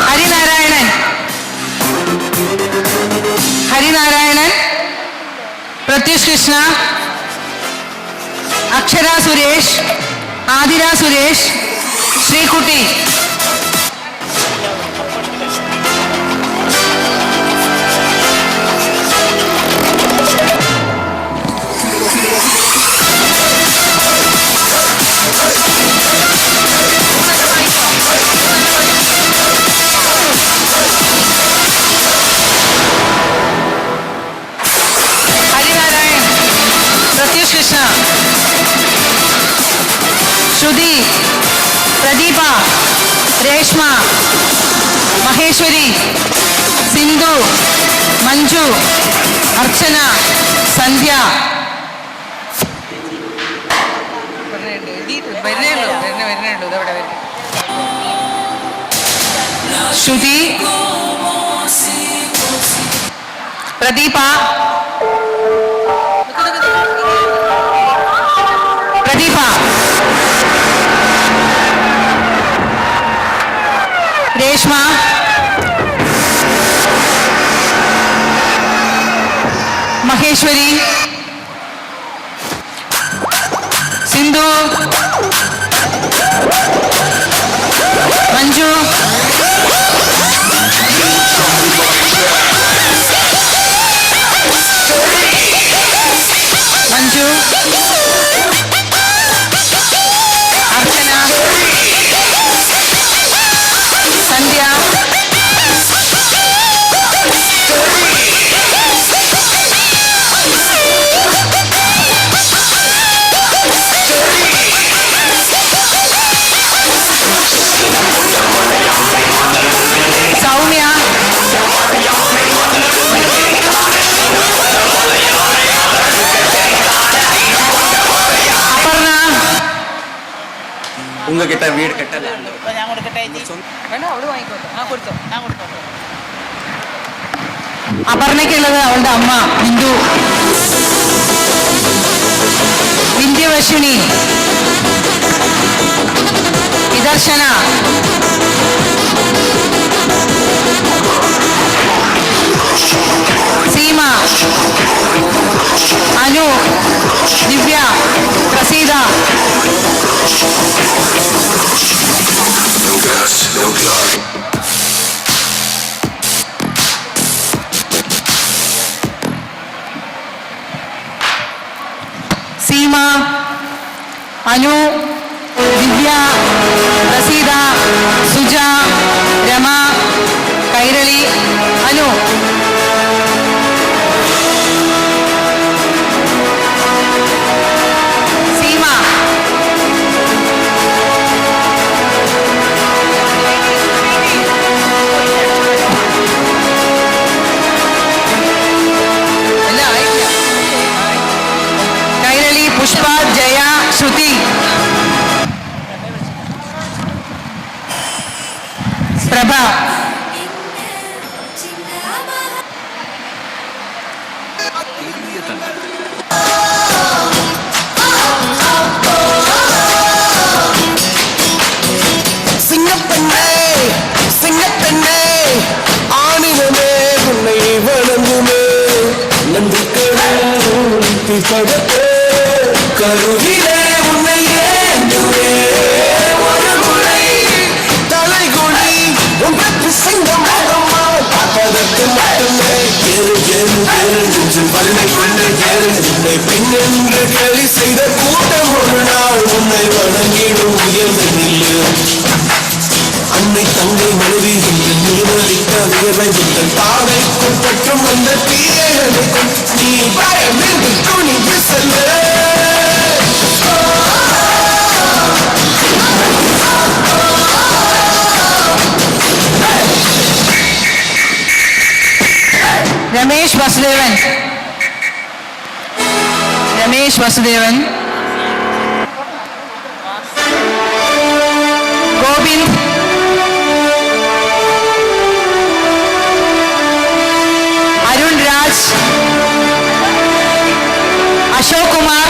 ഹരിനാരായണൻ, ഹരിനാരായണൻ, പ്രത്യുഷ് കൃഷ്ണ, അക്ഷര സുരേഷ്, ആതിര സുരേഷ്, ശ്രീകുട്ടി. ഹരിനാരായൺ, പ്രത്യുഷ് കൃഷ്ണ, ശ്രുതി, പ്രദീപ, രേഷ്മ, മഹേശ്വരി, സിന്ധു, മഞ്ജു, അർച്ചന, സന്ധ്യ. ശ്രുതി, പ്രദീപ, പ്രദീപ, രേഷ്മ, മഹേശ്വരി, സിന്ധു, മഞ്ജു, മഞ്ജു, അർച്ചന, സന്ധ്യ, സൗമ്യ, അപർണ. ഉങ്ങകിട്ട വീട് കെട്ടല. ഞാൻ കൊടുക്കട്ടെ? അപർണയ്ക്കുള്ളത് അവളുടെ അമ്മ ബിന്ദു. വിന്ധ്യവശിനി, വിദർശന, സീമ, അനു, ദിവ്യ, പ്രസീത. സീമ, അനു, ദിവ്യ, പ്രസീത, സുജ, രമ, കൈരളി, അനു. സീമ, കൈരളി, പുഷ്പ, ജയ, ശ്രുതി. പ്രഭ, സിംഗപ്പെണ്ണേ സിംഗപ്പെണ്ണേ ആണിനമേ ഉன்னை வணங்குமே நம்பிக்கை படத்தே கருவிலே உன்னை ஏந்துவே ஒரு முறை தலைகுனி உனக்கு சிங்கம் பார்ப்பதற்கு மட்டுமே ஏறு ஏறு ஏறு நெஞ்சில் வலிமை கொண்டு ஏறு உன்னை பின்னென்று கேலி செய்த கூட்டம் ஒரு நாள் உன்னை வணங்கிடும் உயர்ந்து நில்லு அன்னை தங்கை மனைவி நீரடித்த உயர்வை முத்தன் பாவைக்குள் பற்றும் அந்த தீயை രമേശ് വസുദേവൻ, രമേശ് വസുദേവൻ, ഗോവിന്ദ്, അരുൺ രാജ്, അശോക് കുമാർ,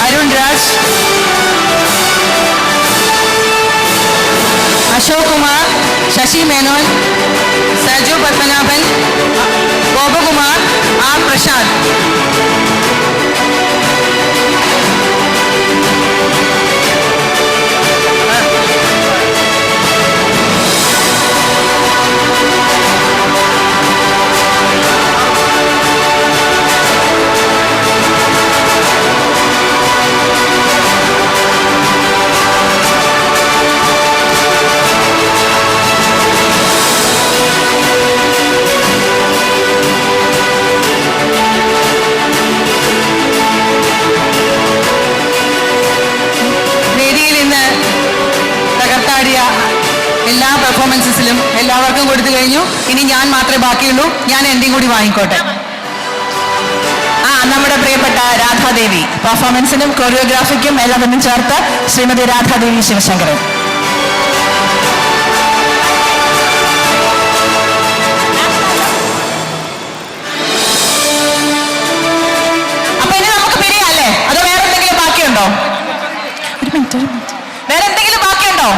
അരുൺ രാജ്, അശോക് കുമാർ, ശശി മേനോൻ, സജു പത്മനാഭൻ, ഗോപകുമാർ, ആർ പ്രശാന്ത്. എല്ലാ പെർഫോമൻസിലും എല്ലാവർക്കും കൊടുത്തു കഴിഞ്ഞു. ഇനി ഞാൻ മാത്രമേ ബാക്കിയുള്ളൂ. ഞാൻ എന്റെയും കൂടി വാങ്ങിക്കോട്ടെ. നമ്മുടെ പ്രിയപ്പെട്ട രാധാദേവി, പെർഫോമൻസിനും കൊറിയോഗ്രാഫിക്കും എല്ലാത്തിനും ചേർത്ത് ശ്രീമതി രാധാദേവി ശിവശങ്കരൻ. അപ്പൊ ഇനി നമുക്ക് പിരിയല്ലേ? അതോ വേറെ എന്തെങ്കിലും ബാക്കിയുണ്ടോ? ഒരു മിനിറ്റ്, വേറെ എന്തെങ്കിലും ബാക്കിയുണ്ടോ?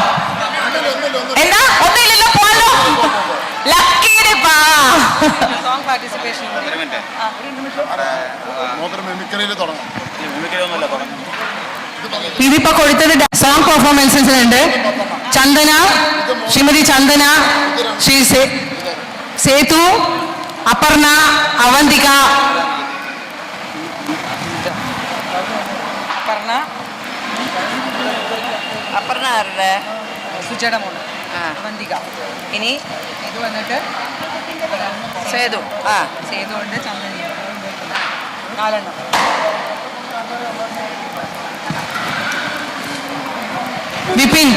എന്താ? ഒന്നുമില്ലല്ലോ, പോവാലോ. ലക്കിയുടെ ഇതിപ്പോ കൊടുത്തത് സോങ് പെർഫോമൻസിലുണ്ട്. ചന്ദന, ശ്രീമതി ചന്ദന, ശ്രീ സേതു, അപർണ, അവന്തിക, അപർണ ആരുടെ? സുചേടെ മോള് അവന്തിക. ഇനി ഇത് വന്നിട്ട് സേതു. സേതു ഉണ്ട്, ചന്ദനി 4 വിപിൻ,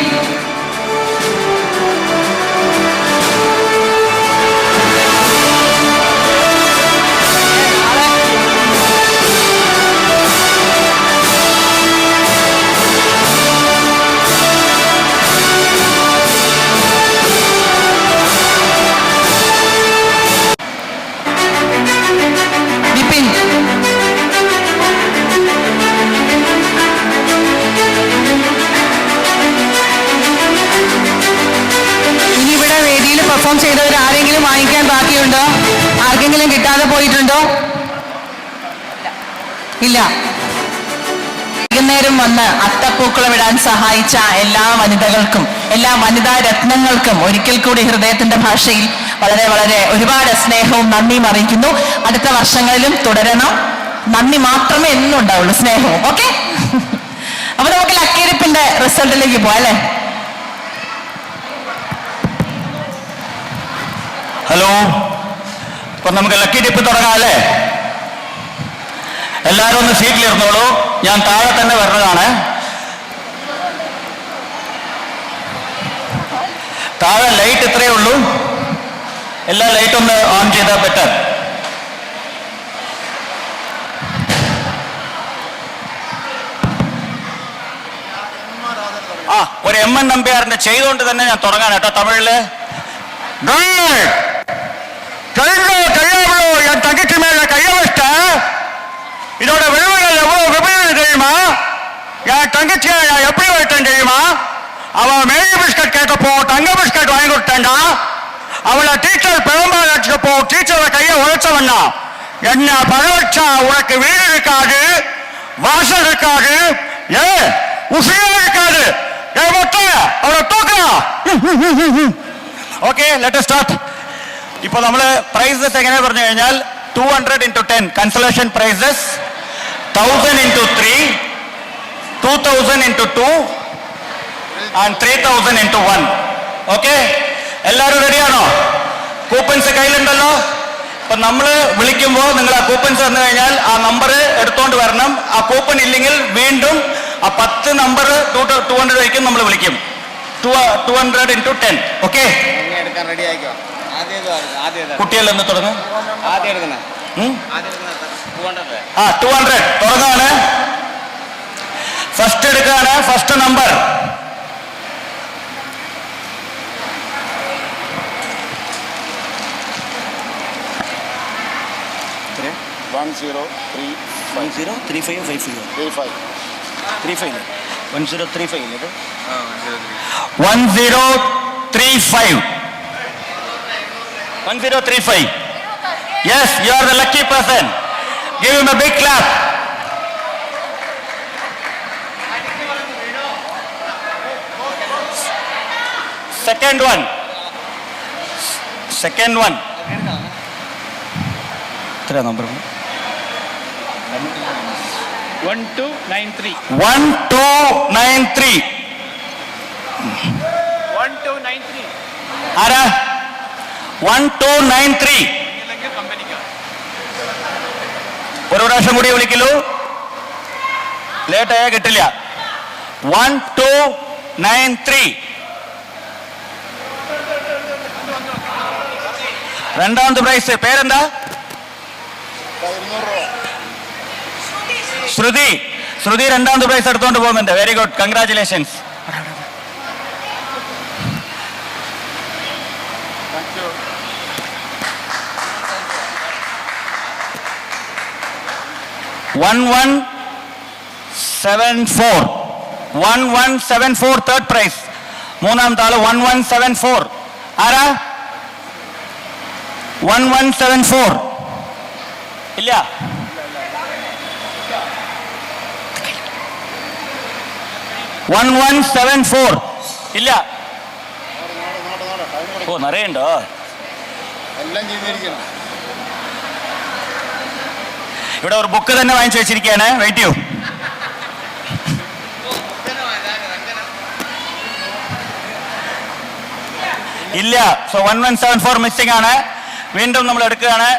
വിപിൻ, പെർഫോം ചെയ്തവർ ആരെങ്കിലും വാങ്ങിക്കാൻ ബാക്കിയുണ്ടോ? ആർക്കെങ്കിലും കിട്ടാതെ പോയിട്ടുണ്ടോ? ഇല്ല. വൈകുന്നേരം വന്ന് അത്തപ്പൂക്കളം ഇടാൻ സഹായിച്ച എല്ലാ വനിതകൾക്കും, എല്ലാ വനിതാ രത്നങ്ങൾക്കും ഒരിക്കൽ കൂടി ഹൃദയത്തിന്റെ ഭാഷയിൽ വളരെ വളരെ ഒരുപാട് സ്നേഹവും നന്ദിയും അറിയിക്കുന്നു. അടുത്ത വർഷങ്ങളിലും തുടരണം. നന്ദി മാത്രമേ എന്നും ഉണ്ടാവുള്ളൂ, സ്നേഹവും. ഓക്കെ, അപ്പൊ നമുക്ക് ലക്കിയിരിപ്പിന്റെ റിസൾട്ടിലേക്ക് പോവാം അല്ലേ? ഹലോ, അപ്പൊ നമുക്ക് ലക്കി ടിപ്പ് തുടങ്ങാം അല്ലേ? എല്ലാവരും ഒന്ന് സീറ്റിലിരുന്നോളൂ. ഞാൻ താഴെ തന്നെ വരണതാണ്. താഴെ ലൈറ്റ് ഇത്രയേ ഉള്ളൂ. എല്ലാ ലൈറ്റ് ഒന്ന് ഓൺ ചെയ്താൽ ബെറ്റർ. ഒരു MN നമ്പ്യാറിന്റെ ചെയ്തുകൊണ്ട് തന്നെ ഞാൻ തുടങ്ങാൻ കേട്ടോ. തമിഴില് என் தங்கச்சி மேல கைய வச்சிட்ட, இதோட விளைவுகள் எவ்வளவு விபரீதம் தெரியுமா? என் தங்கச்சியை நான் எப்படி வைத்தேன் தெரியுமா? அவன் மேரி பிஸ்கட் கேட்டப்போ தங்க பிஸ்கட் வாங்கி கொடுத்தேன்டா. அவளை டீச்சர் பெரும்பால் அடிச்சப்போ டீச்சரை கையை உழைச்சவன்னா. என்ன பழ வச்சா உனக்கு வீடு இருக்காது, வாசல் இருக்காது, உசியா இருக்காது. அவளை தூக்கலாம். Okay, let start. ഇപ്പൊ നമ്മള് പ്രൈസസ് എങ്ങനെ പറഞ്ഞു കഴിഞ്ഞാൽ 200 into 10 consolation prizes, 1000 into 3, 2000 into 2 and 3000 into 1. Okay, എല്ലാവരും റെഡിയാണോ? കൂപ്പൺസ് കയ്യിലുണ്ടല്ലോ. അപ്പൊ നമ്മള് വിളിക്കുമ്പോൾ നിങ്ങൾ ആ കൂപ്പൺസ് വന്നു കഴിഞ്ഞാൽ ആ നമ്പർ എടുത്തോണ്ട് വരണം. ആ കൂപ്പൺ ഇല്ലെങ്കിൽ വീണ്ടും ആ 10 നമ്പർ 200 വയ്ക്കും നമ്മൾ വിളിക്കും. 200 into 10. ഓക്കെ, കുട്ടികളെന്ന് തുടങ്ങും. 200 തുടങ്ങാണ്. ഫസ്റ്റ് എടുക്കാണ്. First number $1035. Yes, you are the lucky person. Give him a big clap. Second one. 1293. 1293. ആരാ? 1293. ഒരു പ്രാവശ്യം കൂടി വിളിക്കലൂ, ലേറ്റ് ആയാൽ കിട്ടില്ല. 1293. രണ്ടാമത്തെ പ്രൈസ് പേരെന്താ? ശ്രുതി രണ്ടാമത്തെ പ്രൈസ് എടുത്തോണ്ട് പോകുന്നുണ്ട്. Very good, congratulations. $1174 third prize. മൂന്നാമത്തെ ആള് 1174. ആരാ? 1174 ഇല്ല. $1174 ഇല്ല. ഓ, നിറയുണ്ടോ? ഇവിടെ ഒരു ബുക്ക് തന്നെ വാങ്ങിച്ചു വെച്ചിരിക്കുകയാണ്. വെയിറ്റ് ചെയ്യൂ. ഇല്ല. സോ 1174 മിസ്സിംഗ് ആണ്. വീണ്ടും നമ്മൾ എടുക്കുകയാണ്.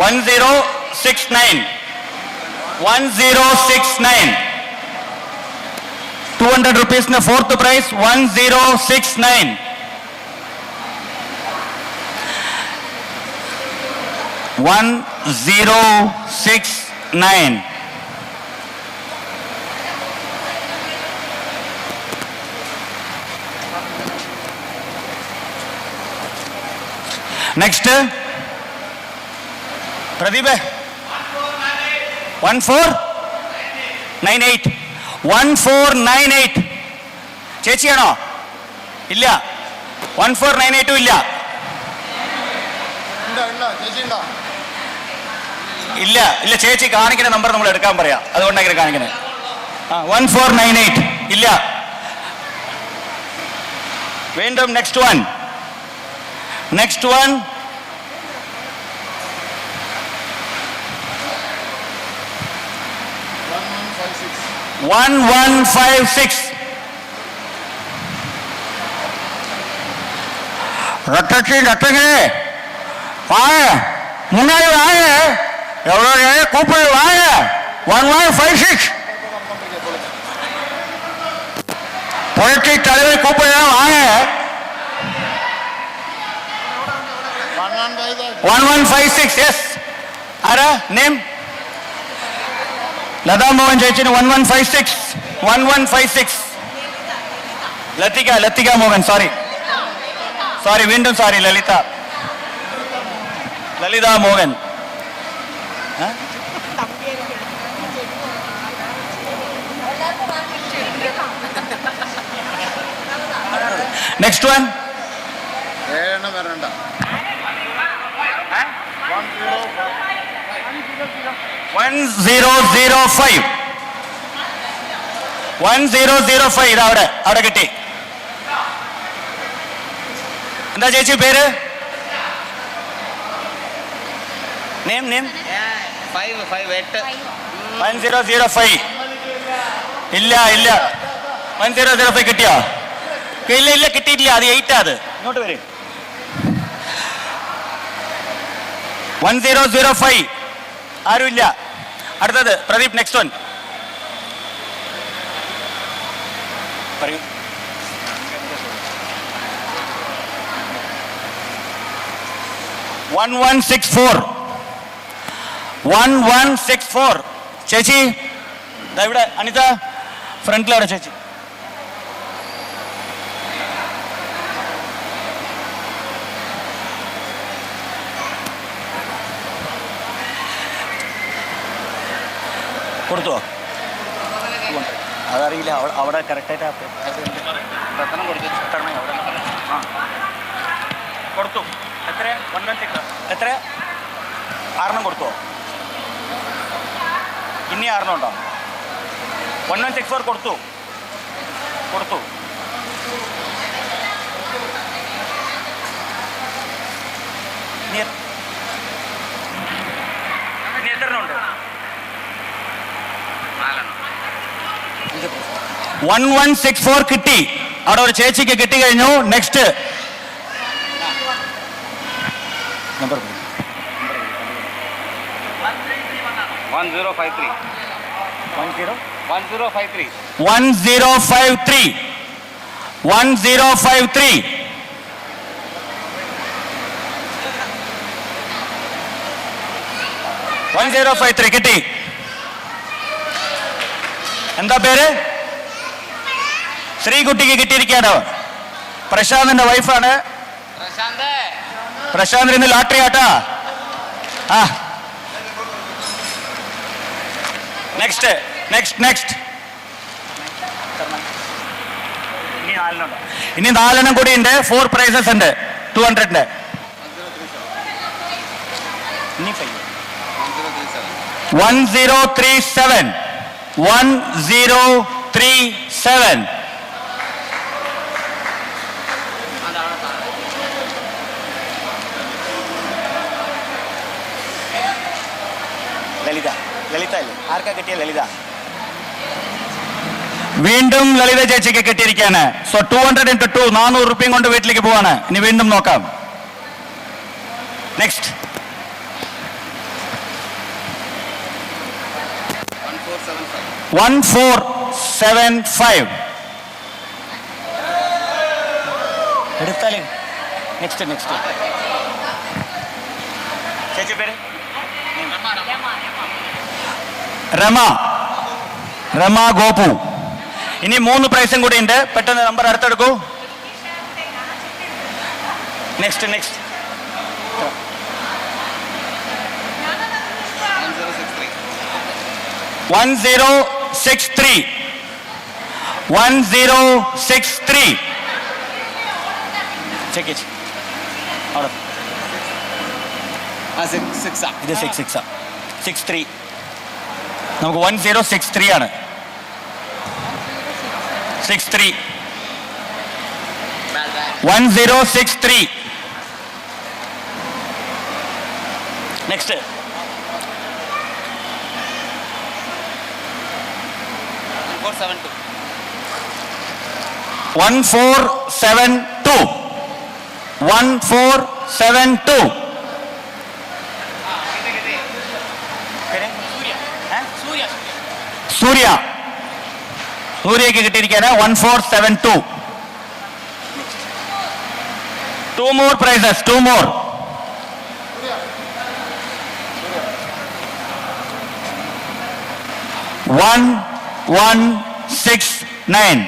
1069. 200 rupees fourth price. 1069. $1069. Next Pradeep. 1498. 1498 ചേച്ചിയാണോ? ഇല്ല. 1498 ഇല്ല. ഇല്ല ഇല്ല, ചേച്ചി കാണിക്കുന്ന നമ്പർ നമ്മൾ എടുക്കാൻ പറയാം, അതുകൊണ്ടാണ് ഇങ്ങനെ കാണിക്കുന്നത്. 1498 ഇല്ല. വീണ്ടും നെക്സ്റ്റ് വൺ. 1156. ரத்தங்களே வாங்க, முன்னாடி வாங்க, எவ்வளோ நேரம் கூப்பிடு வாங்க. 1156 புரட்சி தலைவர் கூப்பிடு வாங்க. 1156. எஸ். ஆரா நேம்? ലതാ മോഹൻ ചേച്ചിന് 1156. 1156. ലതിക മോഹൻ. സോറി വീണ്ടും sorry. Lalitha Mohan. Next one. 1005. 1005. ഇത് അവിടെ കിട്ടി. എന്താ ചേച്ചി പേര്? നെയിം 1005. ഇല്ല 1005 കിട്ടിയോ? ഇല്ല കിട്ടിയിട്ടില്ല. അത് 8 അത്. ഇങ്ങോട്ട് വരും. 1005 ആരുമില്ല. അടുത്തത് പ്രദീപ്. Next one. പറയൂ. 1164 ചേച്ചി ഇവിടെ അനിത ഫ്രണ്ടിലവിടെ ചേച്ചി. കൊടുത്തോ? അതറിയില്ല, അവിടെ കറക്റ്റായിട്ട് കൊടുത്തു. എത്ര 116 എത്ര 6 കൊടുത്തോ? ഇനി 6 ഉണ്ടോ? 1164 കൊടുത്തു. ഇനി എത്ര ഉണ്ട്? 1164 കിട്ടി. അവിടെ ഒരു ചേച്ചിക്ക് കിട്ടി കഴിഞ്ഞു. നെക്സ്റ്റ് നമ്പർ 1053 1053 കിട്ടി. എന്താ പേര്? ശ്രീകുട്ടിക്ക് കിട്ടിയിരിക്കുകയാണ്. പ്രശാന്തിന്റെ വൈഫാണ്. പ്രശാന്തിന് ഇന്ന് ലോട്ടറി ആട്ടാ. നെക്സ്റ്റ് ഇനി 4 കൂടി ഉണ്ട്. 4 പ്രൈസസ് ഉണ്ട് 200. ഇനി 1037 ലളിത അല്ലേ? ആർക്കാ കിട്ടിയ? ലളിത. വീണ്ടും ലളിത ചേച്ചിക്ക് കിട്ടിയിരിക്കുകയാണ്. സോ 200 into 2 400 രൂപയും കൊണ്ട് വീട്ടിലേക്ക് പോവാണ്. ഇനി വീണ്ടും നോക്കാം. നെക്സ്റ്റ് 1475 എടുത്താലേ. നെക്സ്റ്റ് ചേച്ചി പേര് രമ ഗോപു. ഇനി 3 പ്രൈസും കൂടി ഉണ്ട്. പെട്ടെന്ന് നമ്പർ അടുത്തെടുക്കൂ. നെക്സ്റ്റ് 1063 ചെക്ക് ഇത് 63. നമുക്ക് 1063 ആണ്. 1063. നെക്സ്റ്റ് 1472 സൂര്യക്ക് കിട്ടിയിരിക്കുകയാണ്. 1472. 2 more prizes. 2 more. One 169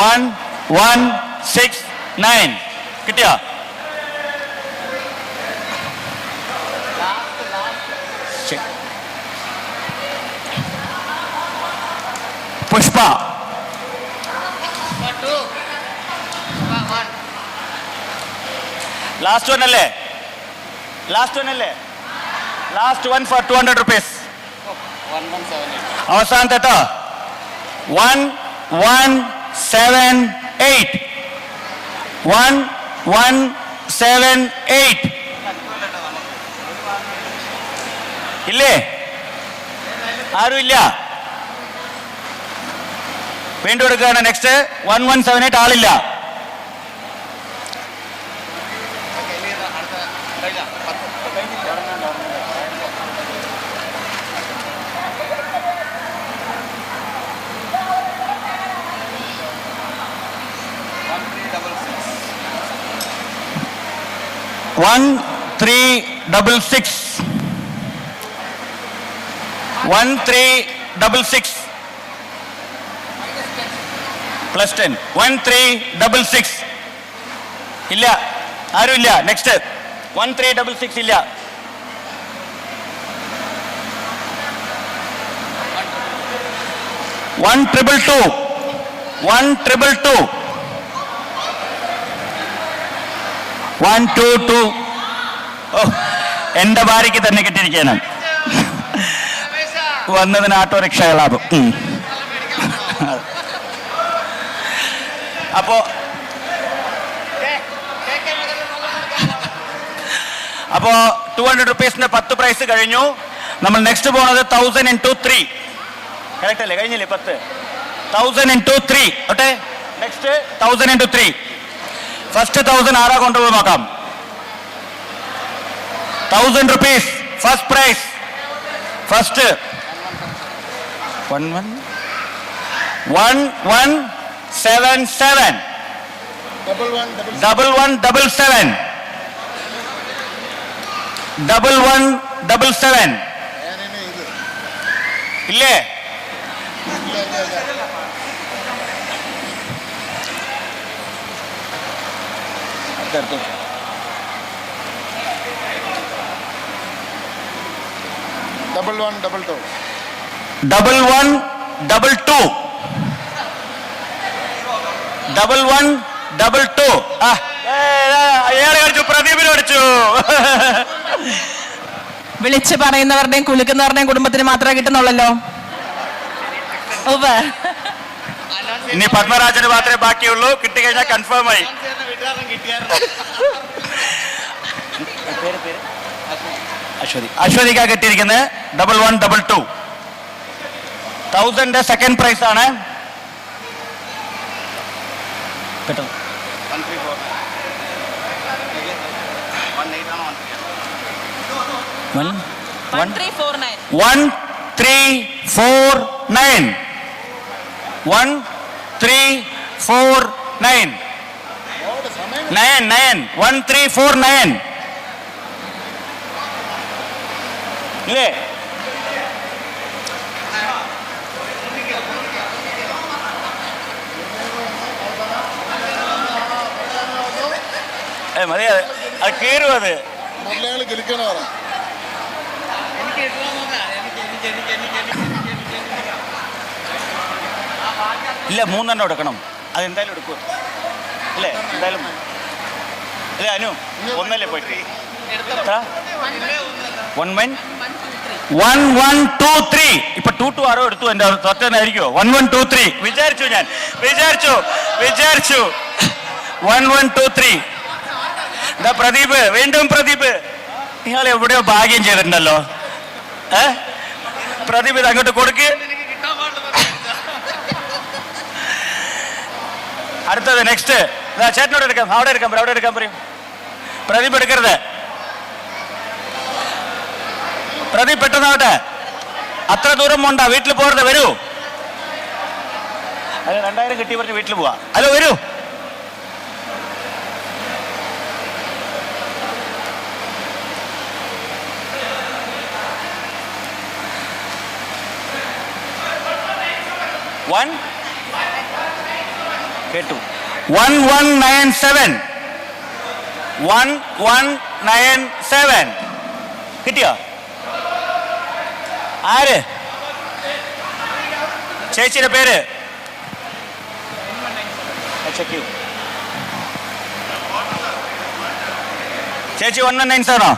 1169 കിട്ടിയ? പുഷ്പ ലാസ്റ്റ് വൺ അല്ലേ? Last one for 200 rupees. അവസാനത്തെ 1178 1178 ഇല്ലേ? ആരും ഇല്ല. വീണ്ടും എടുക്കുകയാണ്. നെക്സ്റ്റ് 1178 ആളില്ല. 1366 1366 പ്ലസ് 10 1366 ഇല്ല, ആരുമില്ല. നെക്സ്റ്റ് 1366 ഇല്ല. 1222 1222 122. ഓ, എന്റെ ഭാര്യയ്ക്ക് തന്നെ കിട്ടിയിരിക്കാനാണ് വന്നതിന് ഓട്ടോറിക്ഷ ലാഭം. അപ്പോ 200 റുപ്പീസിന്റെ 10 പ്രൈസ് കഴിഞ്ഞു. നമ്മൾ നെക്സ്റ്റ് പോകുന്നത് 1000 into 3. കറക്റ്റ് അല്ലേ? കഴിഞ്ഞില്ലേ? 10 1000 into 3. ഓട്ടെ, നെക്സ്റ്റ് 1000 into 3. ഫസ്റ്റ് 1000 ആരാ കൊണ്ടുപോയി നോക്കാം. 1000 റുപ്പീസ് ഫസ്റ്റ് പ്രൈസ്. ഫസ്റ്റ് 1177 1177 1177 ഇല്ലേ? ഡബിൾ 122 1122 1122. അയാളെ അടിച്ചു, പ്രദീപിനെ അടിച്ചു. വിളിച്ച് പറയുന്നവരുടെയും കുളിക്കുന്നവരുടെയും കുടുംബത്തിന് മാത്രമേ കിട്ടുന്നുള്ളല്ലോ. ഇനി പത്മരാജന് മാത്രമേ ബാക്കിയുള്ളൂ. കിട്ടിക്കഴിഞ്ഞാൽ കൺഫേം ആയി. അശ്വതിക്കാ കിട്ടിയിരിക്കുന്നത് 1122. 1000 സെക്കൻഡ് പ്രൈസ് ആണ്. കിട്ടും 1349 1349 1349 1349 ഇല്ലേ? മതി, അത് കീറും. അത് ഇല്ല, 3 എടുക്കണം. അതെന്തായാലും എടുക്കും അല്ലേ? എന്തായാലും അല്ലേ അനു? ഒന്നല്ലേ പോയിട്ട് 1123. ഇപ്പൊ 22 ആരോ എടുത്തു. എന്റെ തൊറ്റനായിരിക്കോ? 1123 വിചാരിച്ചു. ഞാൻ വിചാരിച്ചു 1123. എന്താ പ്രദീപ്? വീണ്ടും പ്രദീപ്, നിങ്ങൾ എവിടെയോ ഭാഗ്യം ചെയ്തിട്ടുണ്ടല്ലോ. പ്രദീപ് ഇത് അങ്ങോട്ട് കൊടുക്ക്. അടുത്തത് നെക്സ്റ്റ് ചേട്ടനോട് എടുക്കാം. അവിടെ എടുക്കാൻ പറയും. പ്രദീപ് എടുക്കരുത്. പ്രദീപ് പെട്ടെന്നാവട്ടെ. അത്ര ദൂരം പോണ്ട. വീട്ടിൽ പോകരുത്. വരൂ. അത് 2000 കിട്ടി പറഞ്ഞ് വീട്ടിൽ പോവാ. ഹലോ, വരൂ. കേട്ടു. 1197 1197 കിട്ടിയോ? ആര്? ചേച്ചിയുടെ പേര് ചേച്ചി 1197 ആണോ?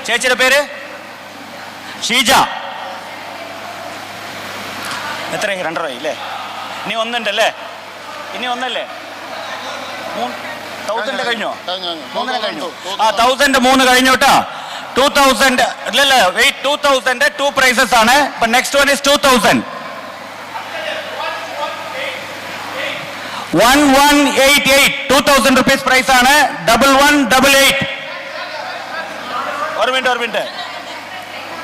ചേച്ചിയുടെ പേര് ഷീജ. എത്ര? 2 രൂപ ഇല്ലേ? ഇനി ഒന്നുണ്ടല്ലേ? ഇനി ഒന്നല്ലേ? 1000 കഴിഞ്ഞോ? 3 കഴിഞ്ഞു. 1000 3 കഴിഞ്ഞു കേട്ടോ. 2000 ഇല്ലല്ല, വെയിറ്റ്. 2000 2 പ്രൈസസ് ആണ്. ഇപ്പൊ next one is 2000. 1188 2000 rupees price ആണ്. 1188. ഒരു മിനിറ്റ്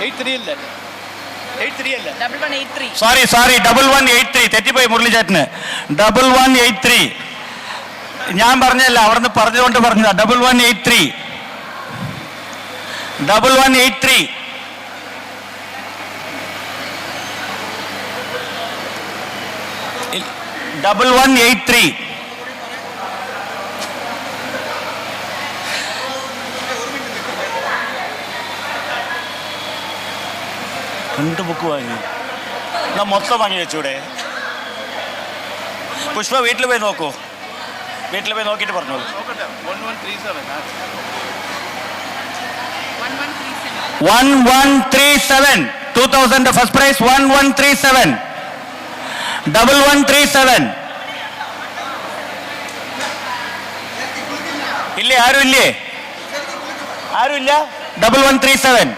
83 അല്ലേ? 83 അല്ലേ? 1183. സോറി 1183. തെറ്റിപ്പോയി മുരളി ചേട്ടന്. 1183 ഞാൻ പറഞ്ഞല്ല, അവിടുന്ന് പറഞ്ഞുകൊണ്ട് പറഞ്ഞതാ. 1183 1183. Double 183. രണ്ട് ബുക്ക് വാങ്ങി എന്നാ മൊത്തം വാങ്ങി വെച്ചൂടെ? പുഷ്പ വീട്ടിൽ പോയി നോക്കൂ, വീട്ടിൽ പോയി നോക്കിയിട്ട് പറഞ്ഞോളൂ. 1137 2000 ഫസ്റ്റ് പ്രൈസ് 1137 1137. ഇല്ലേ? ആരും ഇല്ലേ? ആരും ഇല്ല? 1137.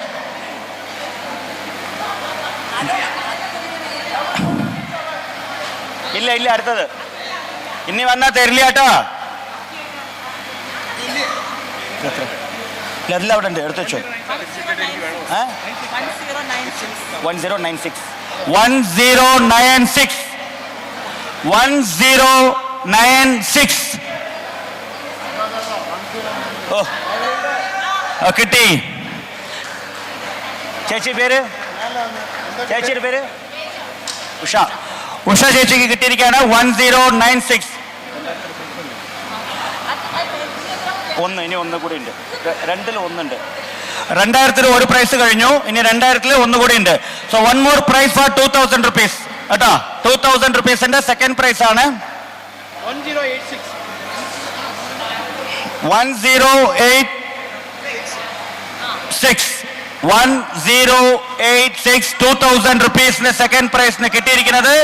ഇല്ല ഇല്ല, അടുത്തത് ഇനി വന്നാ തരില്ല കേട്ടോ. എല്ലാം അവിടെ ഉണ്ട്, എടുത്തു വെച്ചോ. 1096 1096 1096. ഓ കിട്ടി. ചേച്ചി പേര്? ചേച്ചിയുടെ പേര് ഉഷ. ഉഷ ചേച്ചിക്ക് കിട്ടിയിരിക്കുകയാണ് 1096. ഒന്ന്, ഇനി ഒന്ന് കൂടി ഉണ്ട്. 2-ൽ 1 ഉണ്ട്. 2000-ൽ ഒരു പ്രൈസ് കഴിഞ്ഞു, ഇനി 2000-ൽ 1 കൂടി ഉണ്ട്. So 1 more price for 2000 rupees കേട്ടോ. 2000 rupees-ന്റെ സെക്കൻഡ് പ്രൈസ് ആണ് 1086 1086 2000 rupees-ന് സെക്കൻഡ് പ്രൈസിന് കിട്ടിയിരിക്കുന്നത്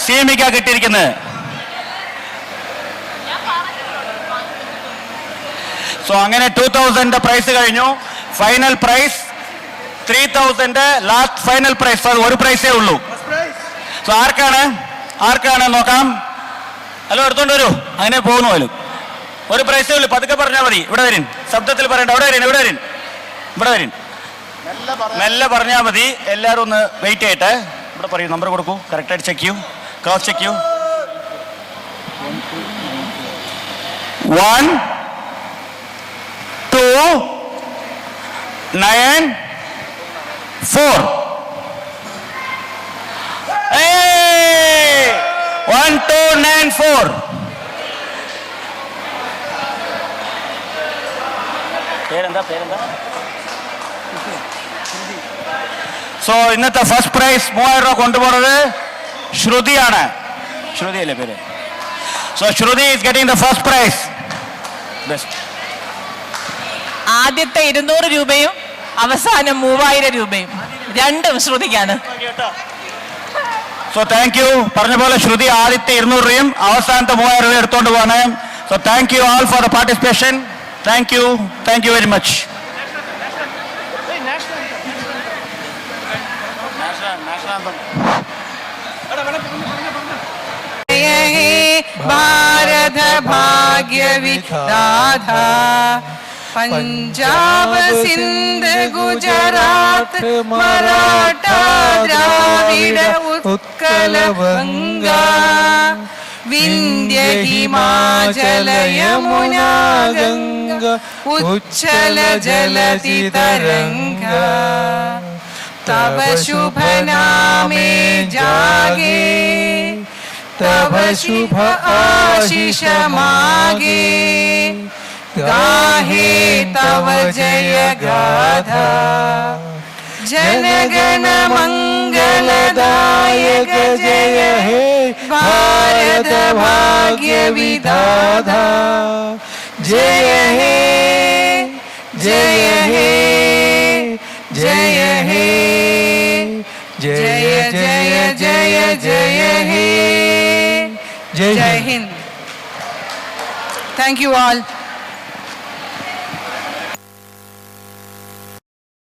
സീമിക്ക കിട്ടിയിരിക്കുന്നത്. സോ അങ്ങനെ 2000 പ്രൈസ് കഴിഞ്ഞു. Final price 3000 last final price. ഒരു പ്രൈസേ ഉള്ളൂ. സോ ആർക്കാണ് നോക്കാം. ഹലോ, എടുത്തോണ്ട് വരൂ. അങ്ങനെ പോകുന്നു. പോലും ഒരു പ്രൈസേ ഉള്ളൂ. പതുക്കെ പറഞ്ഞാൽ മതി. ഇവിടെ വരും, ശബ്ദത്തിൽ പറയണ്ട. ഇവിടെ വരും. മെല്ലെ പറഞ്ഞാൽ മതി. എല്ലാവരും ഒന്ന് വെയിറ്റ് ചെയ്യട്ടെ. ഇവിടെ പറയൂ, നമ്പർ കൊടുക്കൂ, കറക്റ്റായിട്ട് ചെക്ക് ചെയ്യൂ, ക്രോസ് ചെക്ക് ചെയ്യൂ. 1 2 9 4. 1294. പേരെന്താ? സോ ഇന്നത്തെ ഫസ്റ്റ് പ്രൈസ് 3000 രൂപ കൊണ്ടുപോകുന്നത് ശ്രുതിയാണ്. ശ്രുതിയല്ലേ പേര്? സോ Shruti is getting the first price. Best. ആദ്യത്തെ 200 രൂപയും അവസാനം 3000 രൂപയും രണ്ടും ശ്രുതിക്കാണ്. So thank U. പറഞ്ഞ പോലെ ശ്രുതി ആദ്യത്തെ 200 രൂപയും അവസാനത്തെ 3000 രൂപയും എടുത്തോണ്ട് പോവാണ്. So thank you all for the participation. Thank you very much. ഭാരത ഭാഗ്യ വിധാതാ പഞ്ചാബ് സിന്ധ് ഗുജറാത്ത് മറാഠ ദ്രാവിഡ ഉത്കല ഗംഗ വിന്ധ്യ ഹിമാചല യമുന ഗംഗ ഉച്ഛല ജലധി തരംഗ തവ ശുഭ നാമേ ജാഗേ तव शुभ आशीष मागे गाहे तव जय गाथा जनगण मंगलदायक जय हे भारत भाग्य विधाता जय हे जय हे जय हे जय जय जय जय हे. Jai Hind. Thank you all.